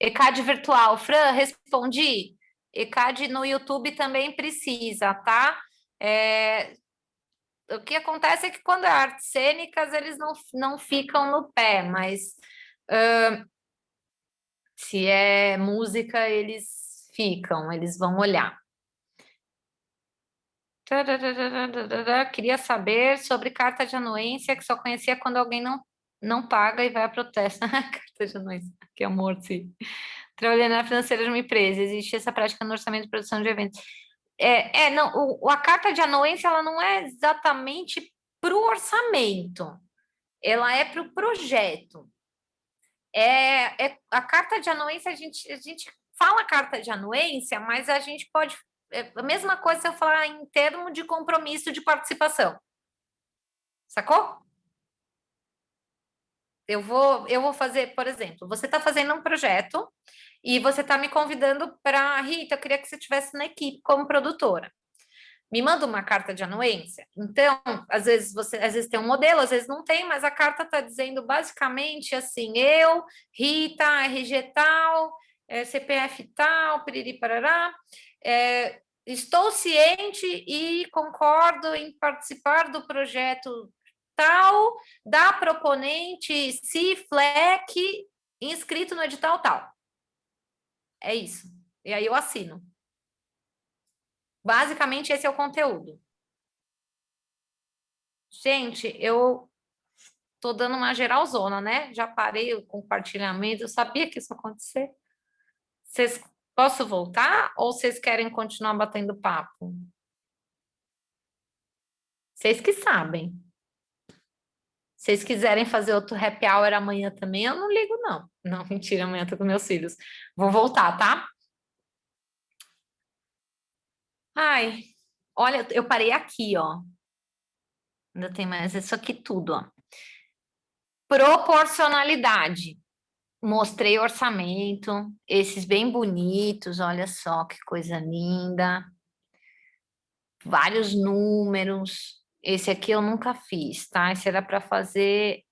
ECAD virtual. Fran, respondi. ECAD no YouTube também precisa, tá? O que acontece é que quando é artes cênicas, eles não ficam no pé, mas se é música, eles ficam, eles vão olhar. Queria saber sobre carta de anuência, que só conhecia quando alguém não paga e vai a protesto. Carta de anuência, que amor, sim. Trabalhando na financeira de uma empresa, existe essa prática no orçamento de produção de eventos. A carta de anuência, ela não é exatamente para o orçamento, ela é para o projeto. A carta de anuência, a gente fala carta de anuência, mas a gente pode... a mesma coisa se eu falar em termo de compromisso de participação. Sacou? Eu vou fazer, por exemplo, você está fazendo um projeto e você está me convidando para... Rita, eu queria que você estivesse na equipe como produtora. Me manda uma carta de anuência. Então, às vezes tem um modelo, às vezes não tem, mas a carta está dizendo basicamente assim: eu, Rita, RG tal, CPF tal, piriri parará, estou ciente e concordo em participar do projeto tal, da proponente CIFLEC, inscrito no edital tal. É isso. E aí eu assino. Basicamente, esse é o conteúdo. Gente, eu tô dando uma geralzona, né? Já parei o compartilhamento, eu sabia que isso ia acontecer. Posso voltar ou vocês querem continuar batendo papo? Vocês que sabem. Se vocês quiserem fazer outro happy hour amanhã também, eu não ligo, não. Não, mentira, amanhã eu tô com meus filhos. Vou voltar, tá? Ai, olha, eu parei aqui, ó. Ainda tem mais isso aqui tudo, ó. Proporcionalidade. Mostrei orçamento, esses bem bonitos, olha só que coisa linda. Vários números. Esse aqui eu nunca fiz, tá? Esse era para fazer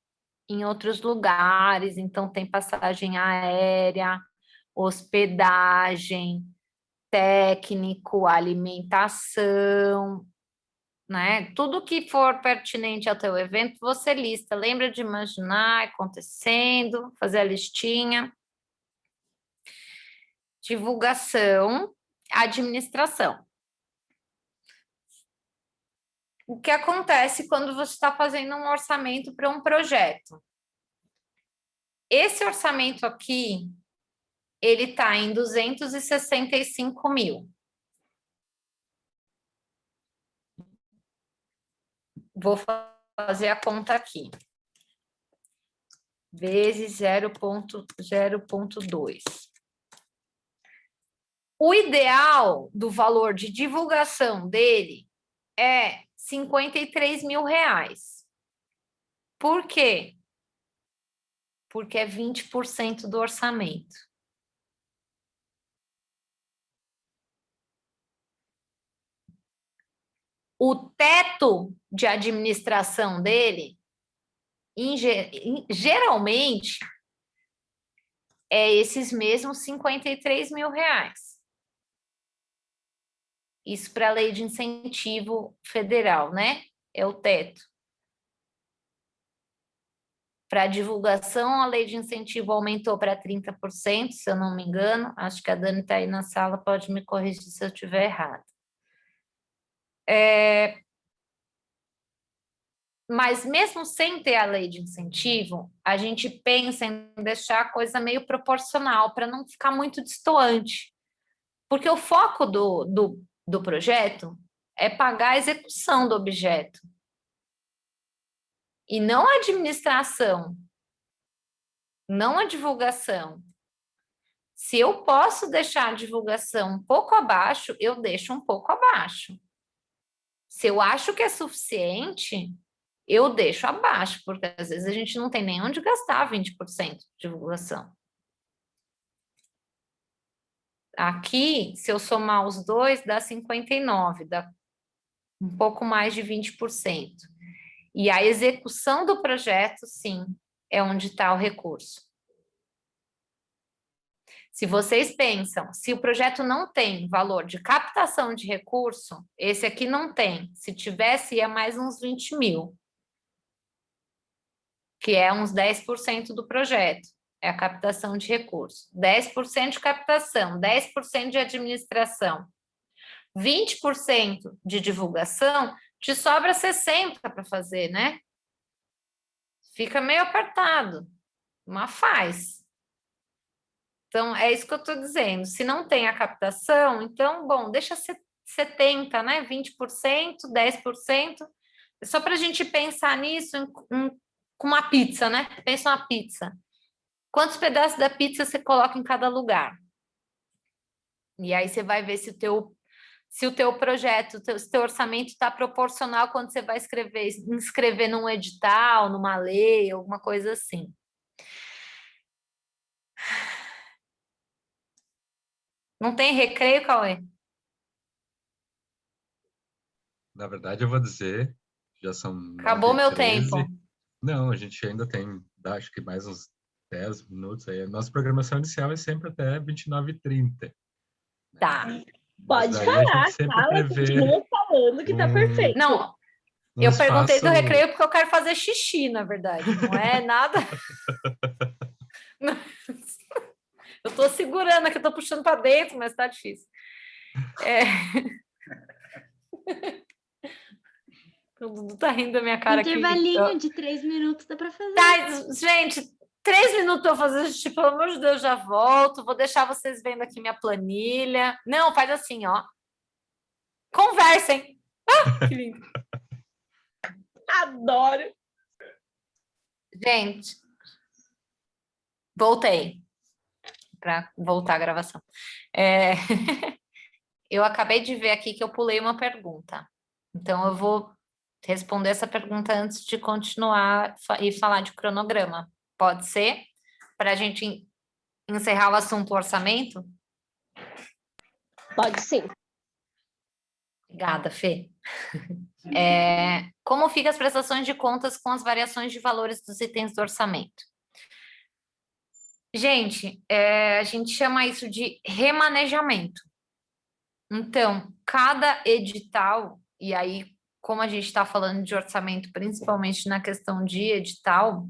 em outros lugares, então tem passagem aérea, hospedagem, técnico, alimentação, né? Tudo que for pertinente ao teu evento, você lista. Lembra de imaginar acontecendo, fazer a listinha. Divulgação, administração. O que acontece quando você está fazendo um orçamento para um projeto? Esse orçamento aqui, ele está em 265 mil. Vou fazer a conta aqui. Vezes 0,2. O ideal do valor de divulgação dele é 53 mil reais. Por quê? Porque é 20% do orçamento. o teto de administração dele, geralmente, é esses mesmos 53 mil reais. Isso para a lei de incentivo federal, né? É o teto. Para divulgação, a lei de incentivo aumentou para 30%, se eu não me engano. Acho que a Dani está aí na sala, pode me corrigir se eu estiver errado. Mas mesmo sem ter a lei de incentivo, a gente pensa em deixar a coisa meio proporcional, para não ficar muito destoante. Porque o foco do projeto é pagar a execução do objeto. E não a administração, não a divulgação. Se eu posso deixar a divulgação um pouco abaixo, eu deixo um pouco abaixo. Se eu acho que é suficiente, eu deixo abaixo, porque às vezes a gente não tem nem onde gastar 20% de divulgação. Aqui, se eu somar os dois, dá 59%, dá um pouco mais de 20%. E a execução do projeto, sim, é onde está o recurso. Se vocês pensam, se o projeto não tem valor de captação de recurso, esse aqui não tem. Se tivesse, ia mais uns 20 mil. Que é uns 10% do projeto. É a captação de recurso. 10% de captação, 10% de administração. 20% de divulgação, te sobra 60% para fazer, né? Fica meio apertado, mas faz. Então, é isso que eu estou dizendo. Se não tem a captação, então, bom, deixa 70%, né? 20%, 10%. Só para a gente pensar nisso com uma pizza, né? Pensa uma pizza. Quantos pedaços da pizza você coloca em cada lugar? E aí você vai ver se o teu projeto, se o teu orçamento está proporcional quando você vai inscrever num edital, numa lei, alguma coisa assim. Não tem recreio, Cauê? Na verdade, eu vou dizer, já são Acabou meu 9h13. tempo. Não, a gente ainda tem, acho que mais uns 10 minutos aí. A nossa programação inicial é sempre até 29h30. Tá. Pode daí falar, fala, continua falando que tá perfeito. Não, eu perguntei do espaço- recreio porque eu quero fazer xixi, na verdade. Não é nada... Eu tô segurando aqui, eu tô puxando para dentro, mas tá difícil. O Dudu tá rindo da minha cara aqui. Intervalinho de 3 minutos dá para fazer. Tá, gente, 3 minutos eu vou fazer xixi, pelo amor de Deus, já volto. Vou deixar vocês vendo aqui minha planilha. Não, faz assim, ó. Conversem. Ah, que lindo. Adoro. Gente, voltei. Para voltar a gravação. Eu acabei de ver aqui que eu pulei uma pergunta. Então, eu vou responder essa pergunta antes de continuar e falar de cronograma. Pode ser? Para a gente encerrar o assunto orçamento? Pode sim. Obrigada, Fê. Como ficam as prestações de contas com as variações de valores dos itens do orçamento? Gente, a gente chama isso de remanejamento. Então, cada edital, e aí, como a gente está falando de orçamento, principalmente na questão de edital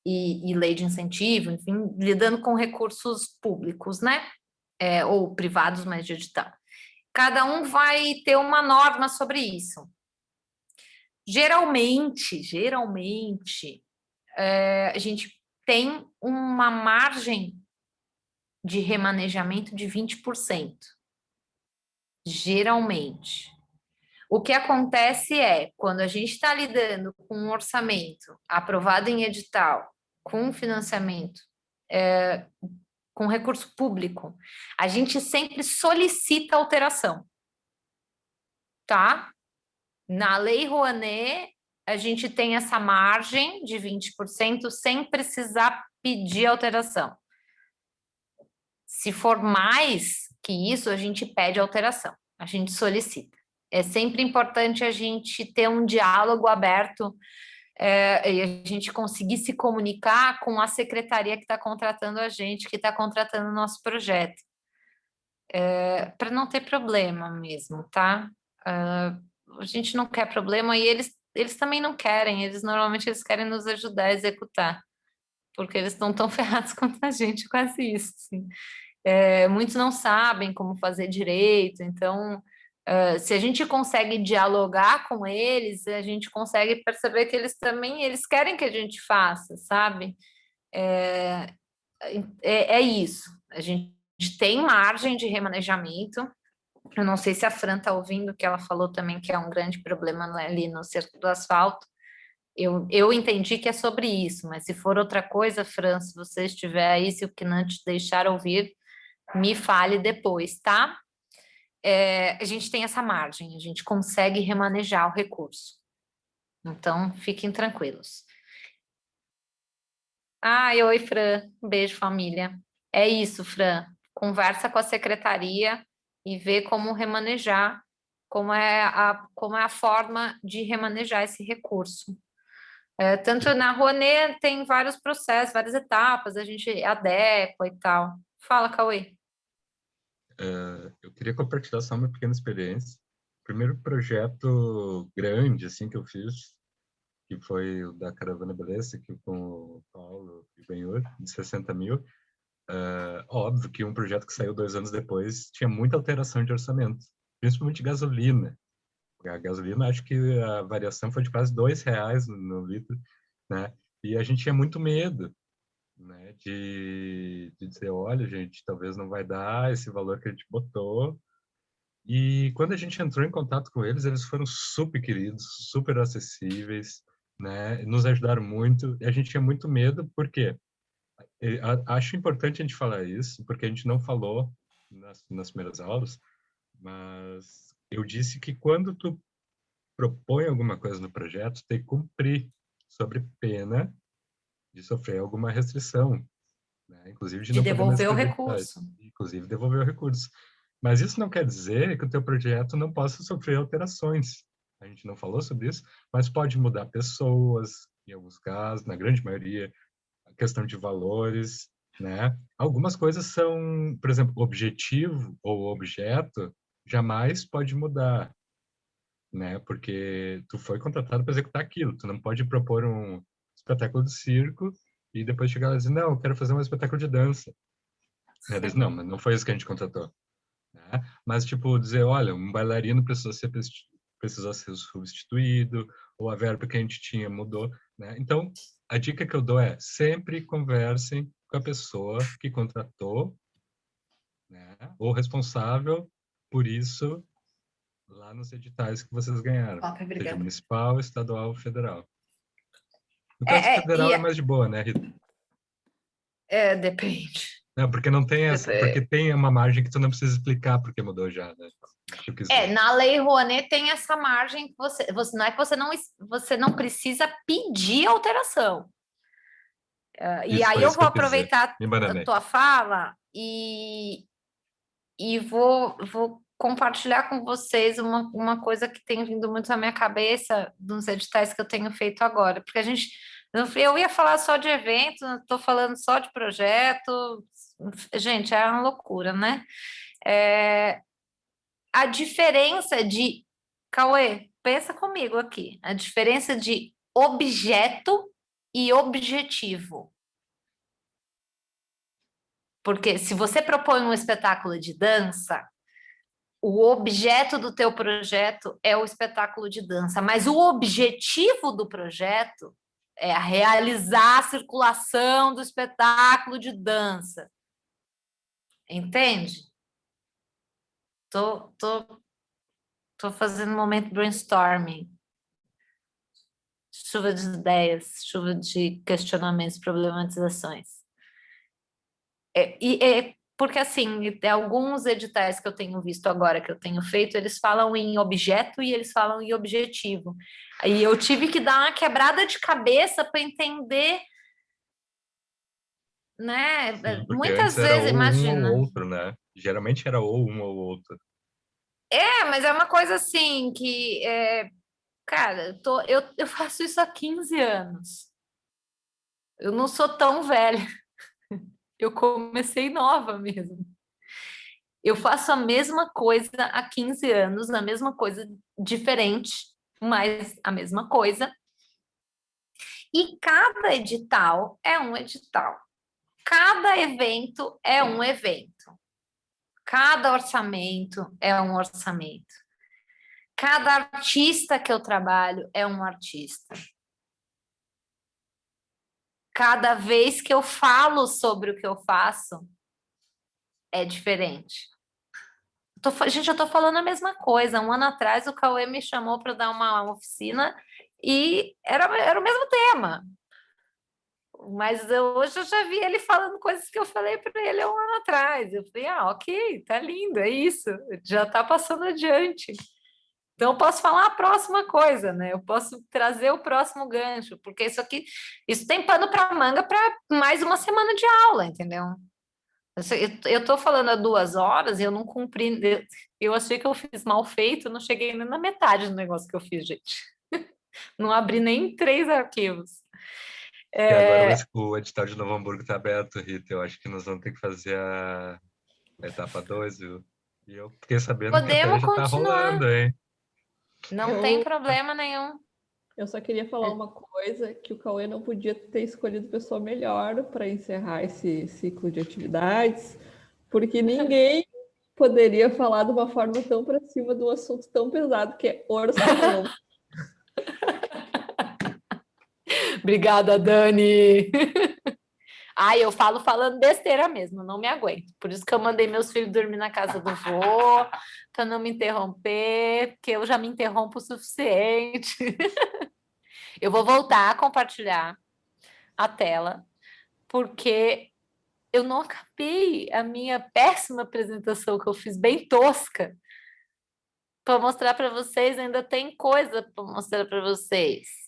e lei de incentivo, enfim, lidando com recursos públicos, né? Ou privados, mas de edital. Cada um vai ter uma norma sobre isso. Geralmente, a gente tem uma margem de remanejamento de 20%. Geralmente. O que acontece é, quando a gente está lidando com um orçamento aprovado em edital, com financiamento, com recurso público, a gente sempre solicita alteração. Tá? Na Lei Rouanet, a gente tem essa margem de 20% sem precisar pedir alteração. Se for mais que isso, a gente pede alteração, a gente solicita, É sempre importante a gente ter um diálogo aberto e a gente conseguir se comunicar com a secretaria que está contratando a gente, que está contratando o nosso projeto. Para não ter problema mesmo, tá? A gente não quer problema e eles também não querem, normalmente eles querem nos ajudar a executar, porque eles estão tão ferrados quanto a gente, quase isso, assim. Muitos não sabem como fazer direito, então, se a gente consegue dialogar com eles, a gente consegue perceber que eles querem que a gente faça, sabe? É isso, a gente tem margem de remanejamento. Eu não sei se a Fran está ouvindo, que ela falou também que é um grande problema ali no cerco do asfalto. Eu entendi que é sobre isso, mas se for outra coisa, Fran, se você estiver aí, se o Kinan te deixar ouvir, me fale depois, tá? A gente tem essa margem, a gente consegue remanejar o recurso. Então, fiquem tranquilos. Oi, Fran. Um beijo, família. É isso, Fran. Conversa com a secretaria e vê como remanejar, como é a forma de remanejar esse recurso. Tanto na Rouanet tem vários processos, várias etapas, a gente adequa e tal. Fala, Cauê. Eu queria compartilhar só uma pequena experiência. O primeiro projeto grande assim que eu fiz, que foi o da Caravana Beleza, aqui com o Paulo e o Benhur, de 60 mil. Óbvio que um projeto que saiu 2 anos depois tinha muita alteração de orçamento, principalmente gasolina. A gasolina, acho que a variação foi de quase R$2 no litro, né? E a gente tinha muito medo, né, de dizer, olha, gente, talvez não vai dar esse valor que a gente botou. E quando a gente entrou em contato com eles, eles foram super queridos, super acessíveis, né? Nos ajudaram muito. E a gente tinha muito medo, por quê? Acho importante a gente falar isso, porque a gente não falou nas primeiras aulas, mas eu disse que quando tu propõe alguma coisa no projeto, tem que cumprir, sob pena de sofrer alguma restrição, né? Inclusive de não devolver o recurso. Inclusive devolver o recurso. Mas isso não quer dizer que o teu projeto não possa sofrer alterações. A gente não falou sobre isso, mas pode mudar pessoas, em alguns casos, na grande maioria, a questão de valores, né? Algumas coisas são, por exemplo, objetivo ou objeto jamais pode mudar, né? Porque tu foi contratado para executar aquilo. Tu não pode propor um espetáculo de circo e depois chegar lá e dizer, não, eu quero fazer um espetáculo de dança. Eles, não, mas não foi isso que a gente contratou. Né? Mas, tipo, dizer, olha, um bailarino precisou ser substituído, ou a verba que a gente tinha mudou, né? Então, a dica que eu dou é, sempre conversem com a pessoa que contratou, né? Ou responsável por isso lá nos editais que vocês ganharam. Seja municipal, estadual ou federal. No caso federal é mais de boa, né, Rita? Depende. Não, porque não tem essa, porque tem uma margem que tu não precisa explicar porque mudou já, né? Na Lei Rouanet tem essa margem que você não é que você não precisa pedir alteração. E aí eu vou aproveitar a tua fala e vou compartilhar com vocês uma coisa que tem vindo muito na minha cabeça dos editais que eu tenho feito agora, porque eu ia falar só de evento, estou falando só de projeto, gente, é uma loucura, né? A diferença de... Cauê, pensa comigo aqui. A diferença de objeto e objetivo. Porque se você propõe um espetáculo de dança, o objeto do teu projeto é o espetáculo de dança, mas o objetivo do projeto é realizar a circulação do espetáculo de dança. Entende? Tô fazendo um momento brainstorming. Chuva de ideias, chuva de questionamentos, problematizações. Porque, assim, alguns editais que eu tenho visto agora, que eu tenho feito, eles falam em objeto e eles falam em objetivo. Aí eu tive que dar uma quebrada de cabeça para entender, né? Sim, muitas vezes, imagina. Um ou outro, né? Geralmente era ou um ou outro. Mas é uma coisa assim que, cara, eu faço isso há 15 anos. Eu não sou tão velha. Eu comecei nova mesmo. Eu faço a mesma coisa há 15 anos, a mesma coisa diferente, mas a mesma coisa. E cada edital é um edital. Cada evento é um evento. Cada orçamento é um orçamento. Cada artista que eu trabalho é um artista. Cada vez que eu falo sobre o que eu faço, é diferente. Gente, eu estou falando a mesma coisa. Um ano atrás, o Cauê me chamou para dar uma oficina e era o mesmo tema. Mas hoje eu já vi ele falando coisas que eu falei para ele há um ano atrás. Eu falei, ok, tá lindo, é isso. Já está passando adiante. Então, eu posso falar a próxima coisa, né? Eu posso trazer o próximo gancho, porque isso tem pano para manga para mais uma semana de aula, entendeu? Eu estou falando há 2 horas e eu não cumpri. Eu achei que eu fiz mal feito, não cheguei nem na metade do negócio que eu fiz, gente. Não abri nem 3 arquivos. E agora o edital de Novo Hamburgo está aberto, Rita. Eu acho que nós vamos ter que fazer a etapa 2, viu? E eu fiquei sabendo que até já está rolando, hein? Não tem problema nenhum. Eu só queria falar uma coisa, que o Cauê não podia ter escolhido pessoa melhor para encerrar esse ciclo de atividades, porque ninguém poderia falar de uma forma tão para cima de um assunto tão pesado que é orçamento. Obrigada, Dani. Eu falo falando besteira mesmo, não me aguento. Por isso que eu mandei meus filhos dormir na casa do vô, para não me interromper, porque eu já me interrompo o suficiente. Eu vou voltar a compartilhar a tela, porque eu não acabei a minha péssima apresentação que eu fiz, bem tosca, para mostrar para vocês. Ainda tem coisa para mostrar para vocês.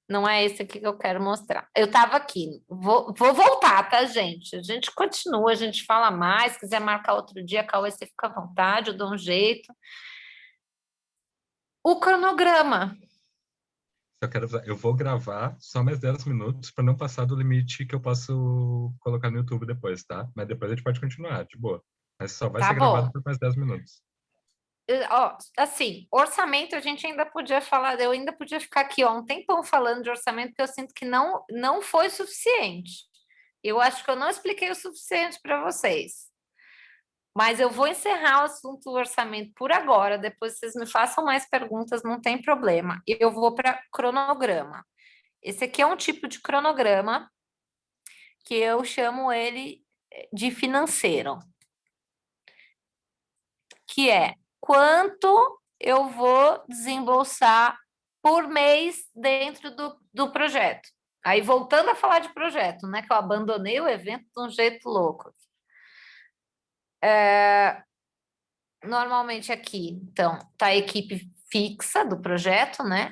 Não é esse aqui que eu quero mostrar. Eu estava aqui. Vou voltar, tá, gente? A gente continua, a gente fala mais. Se quiser marcar outro dia, Cauê, você fica à vontade, eu dou um jeito. O cronograma. Eu vou gravar só mais 10 minutos para não passar do limite que eu posso colocar no YouTube depois, tá? Mas depois a gente pode continuar, de boa. Mas só vai ser gravado por mais 10 minutos. Assim, orçamento a gente ainda podia falar, eu ainda podia ficar aqui um tempão falando de orçamento, porque eu sinto que não foi suficiente. Eu acho que eu não expliquei o suficiente para vocês. Mas eu vou encerrar o assunto do orçamento por agora, depois vocês me façam mais perguntas, não tem problema. Eu vou para cronograma. Esse aqui é um tipo de cronograma que eu chamo ele de financeiro, que é quanto eu vou desembolsar por mês dentro do projeto. Aí, voltando a falar de projeto, né? Que eu abandonei o evento de um jeito louco. Normalmente aqui, então, tá a equipe fixa do projeto, né?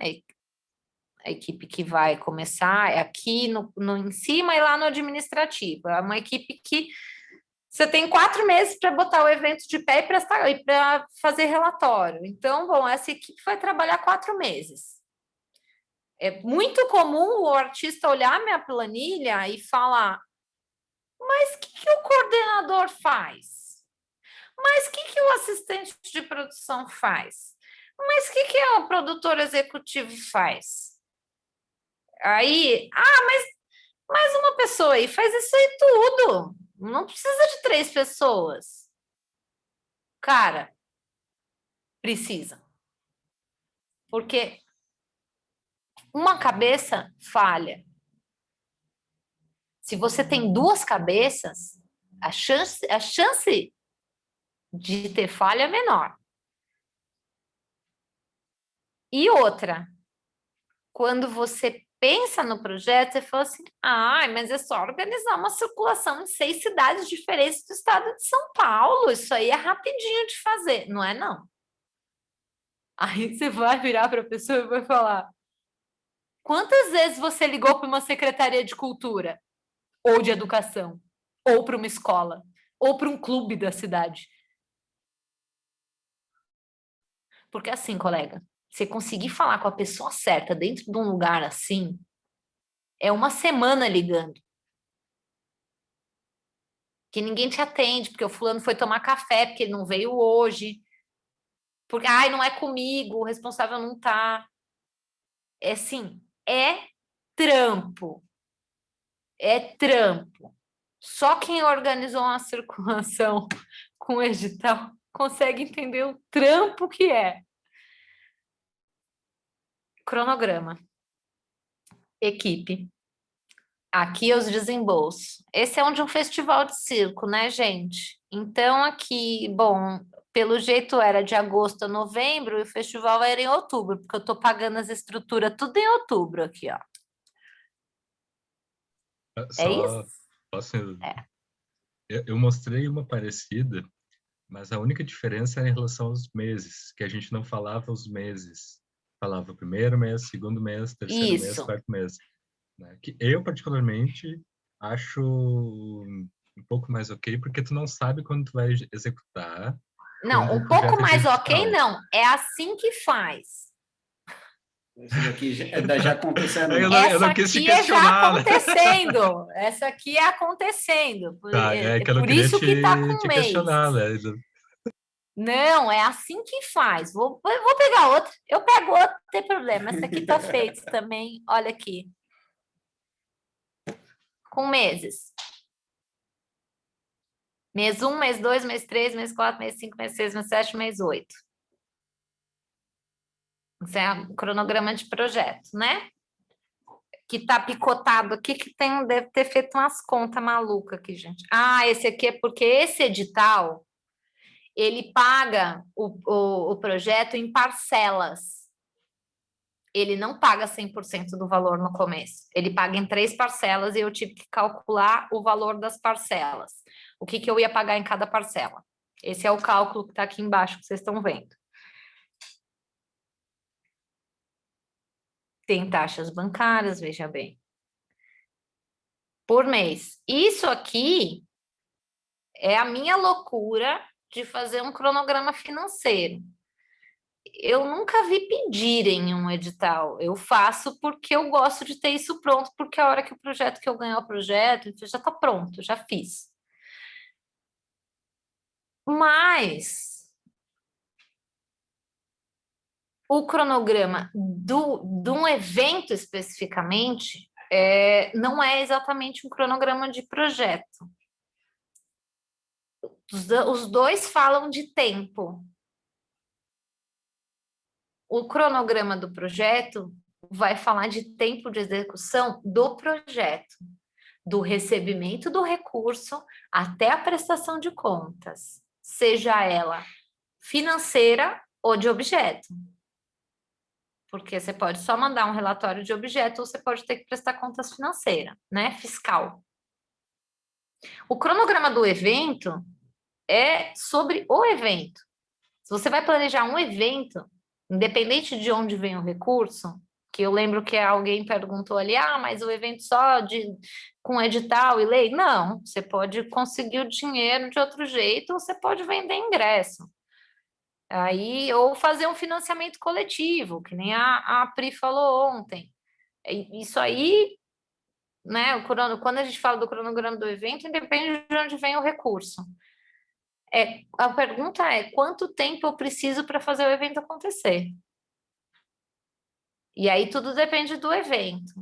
A equipe que vai começar é aqui em cima e lá no administrativo. É uma equipe que você tem 4 meses para botar o evento de pé e para fazer relatório. Então, bom, essa equipe vai trabalhar 4 meses. É muito comum o artista olhar minha planilha e falar: mas o que o coordenador faz? Mas o que o assistente de produção faz? Mas o que o produtor executivo faz? Aí, mas mais uma pessoa aí faz isso aí tudo. Não precisa de 3 pessoas. Cara, precisa. Porque uma cabeça falha. Se você tem 2 cabeças, a chance de ter falha é menor. E outra, quando você pensa no projeto, você fala assim: mas é só organizar uma circulação em 6 cidades diferentes do estado de São Paulo. Isso aí é rapidinho de fazer. Não é, não. Aí você vai virar para a pessoa e vai falar: quantas vezes você ligou para uma secretaria de cultura? Ou de educação? Ou para uma escola? Ou para um clube da cidade? Porque assim, colega, você conseguir falar com a pessoa certa dentro de um lugar assim, é uma semana ligando. Que ninguém te atende, porque o fulano foi tomar café, porque ele não veio hoje. Porque, ai, não é comigo, o responsável não tá. É assim, é trampo. É trampo. Só quem organizou uma circulação com o edital consegue entender o trampo que é. Cronograma. Equipe. Aqui os desembolsos. Esse é onde um festival de circo, né, gente? Então, aqui, bom, pelo jeito era de agosto a novembro e o festival era em outubro, porque eu tô pagando as estruturas tudo em outubro aqui, ó. Só É isso? posso... É. Eu mostrei uma parecida, mas a única diferença é em relação aos meses, que a gente não falava os meses. Falava primeiro mês, segundo mês, terceiro mês, Isso. quarto mês. Né? Que eu, particularmente, acho um pouco mais ok, porque tu não sabe quando tu vai executar. Não, um pouco mais ok, não. É assim que faz. Isso daqui já acontecendo. Eu não quis te questionar, já acontecendo. Essa aqui é acontecendo. Tá, é que eu não por queria isso que tá com te mês. questionar, né? Não, é assim que faz. Vou pegar outra. Eu pego outra, não tem problema. Essa aqui tá feita também. Olha aqui. Com meses. Mês 1, mês 2, mês 3, mês 4, mês 5, mês 6, mês 7, mês 8. Isso é um cronograma de projeto, né? Que tá picotado aqui, que deve ter feito umas contas malucas aqui, gente. Ah, esse aqui é porque esse edital, ele paga o projeto em parcelas. Ele não paga 100% do valor no começo. Ele paga em 3 parcelas e eu tive que calcular o valor das parcelas. O que eu ia pagar em cada parcela. Esse é o cálculo que está aqui embaixo, que vocês estão vendo. Tem taxas bancárias, veja bem. Por mês. Isso aqui é a minha loucura de fazer um cronograma financeiro. Eu nunca vi pedirem um edital. Eu faço porque eu gosto de ter isso pronto, porque a hora que eu ganhar o projeto, já está pronto, já fiz. Mas o cronograma de um evento especificamente não é exatamente um cronograma de projeto. Os dois falam de tempo. O cronograma do projeto vai falar de tempo de execução do projeto, do recebimento do recurso até a prestação de contas, seja ela financeira ou de objeto. Porque você pode só mandar um relatório de objeto ou você pode ter que prestar contas financeiras, né? Fiscal. O cronograma do evento é sobre o evento. Se você vai planejar um evento, independente de onde vem o recurso, que eu lembro que alguém perguntou ali, mas o evento só com edital e lei? Não, você pode conseguir o dinheiro de outro jeito, ou você pode vender ingresso. Aí, ou fazer um financiamento coletivo, que nem a Pri falou ontem. Isso aí, né? Quando a gente fala do cronograma do evento, independe de onde vem o recurso. A pergunta é, quanto tempo eu preciso para fazer o evento acontecer? E aí tudo depende do evento.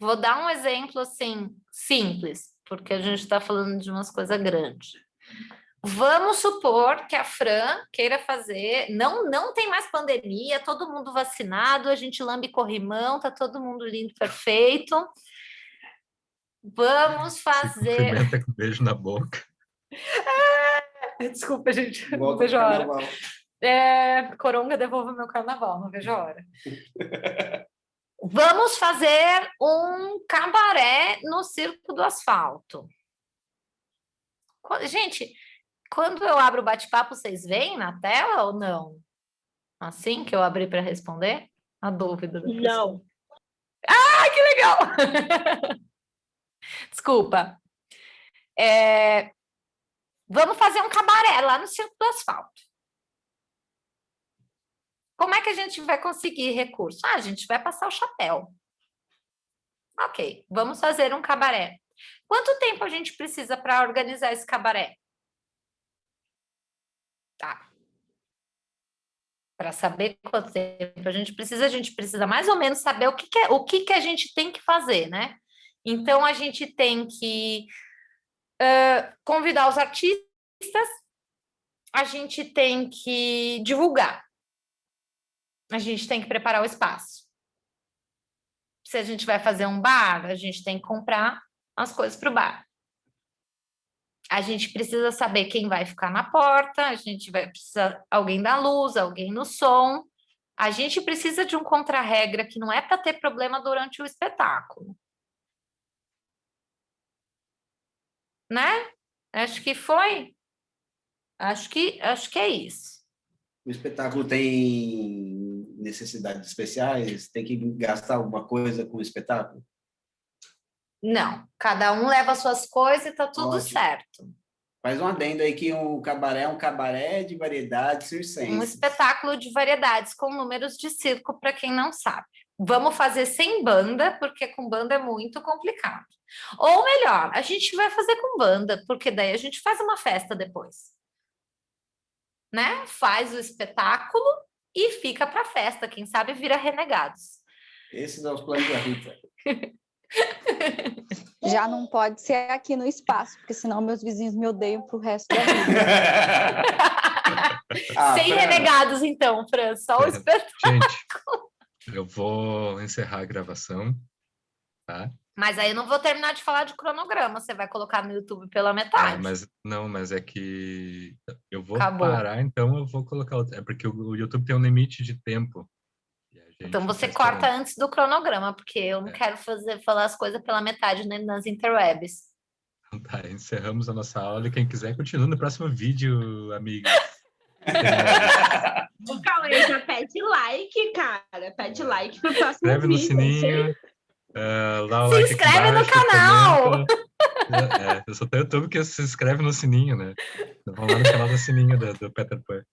Vou dar um exemplo assim, simples, porque a gente está falando de umas coisas grandes. Vamos supor que a Fran queira fazer, não tem mais pandemia, todo mundo vacinado, a gente lambe corrimão, tá todo mundo lindo, perfeito. Vamos fazer... Se cumprimenta com beijo na boca. Desculpa, gente, não Volta vejo pro a hora. carnaval. Coronga, devolva meu carnaval, não vejo a hora. Vamos fazer um cabaré no Circo do Asfalto. Gente, quando eu abro o bate-papo, vocês veem na tela ou não? Assim que eu abri para responder? A dúvida da pessoa. Não. Ah, que legal! Desculpa. Vamos fazer um cabaré lá no Circo do Asfalto. Como é que a gente vai conseguir recurso? A gente vai passar o chapéu. Ok, vamos fazer um cabaré. Quanto tempo a gente precisa para organizar esse cabaré? Tá. Para saber quanto tempo a gente precisa mais ou menos saber o que a gente tem que fazer, né? Então, a gente tem que convidar os artistas, a gente tem que divulgar, a gente tem que preparar o espaço. Se a gente vai fazer um bar, a gente tem que comprar as coisas para o bar. A gente precisa saber quem vai ficar na porta, a gente vai precisar alguém da luz, alguém no som. A gente precisa de um contra-regra que não é para ter problema durante o espetáculo. Né? Acho que foi. Acho que é isso. O espetáculo tem necessidades especiais? Tem que gastar alguma coisa com o espetáculo? Não, cada um leva suas coisas e tá tudo certo. Faz um adendo aí que o cabaré é um cabaré de variedades circenses. Um espetáculo de variedades com números de circo, para quem não sabe. Vamos fazer sem banda, porque com banda é muito complicado. Ou melhor, a gente vai fazer com banda, porque daí a gente faz uma festa depois. Né? Faz o espetáculo e fica para a festa. Quem sabe vira Renegados. Esses são os planos da Rita. Já não pode ser aqui no espaço, porque senão meus vizinhos me odeiam pro resto da vida. Sem Renegados, então, Fran, só o espetáculo. Gente, eu vou encerrar a gravação, tá? Mas aí eu não vou terminar de falar de cronograma, você vai colocar no YouTube pela metade. Mas é que eu vou Acabou. parar, então eu vou colocar... É porque o YouTube tem um limite de tempo. Então você corta antes do cronograma, porque eu não quero falar as coisas pela metade, né, nas interwebs. Tá, encerramos a nossa aula e quem quiser continua no próximo vídeo, amigos. O Cauê já pede like, cara. Pede like pro próximo Inscreve no vídeo. sininho. Dá o Se like inscreve aqui no canal! Eu só tenho YouTube que se inscreve no sininho, né? Vamos lá no canal do sininho do Peter Pan.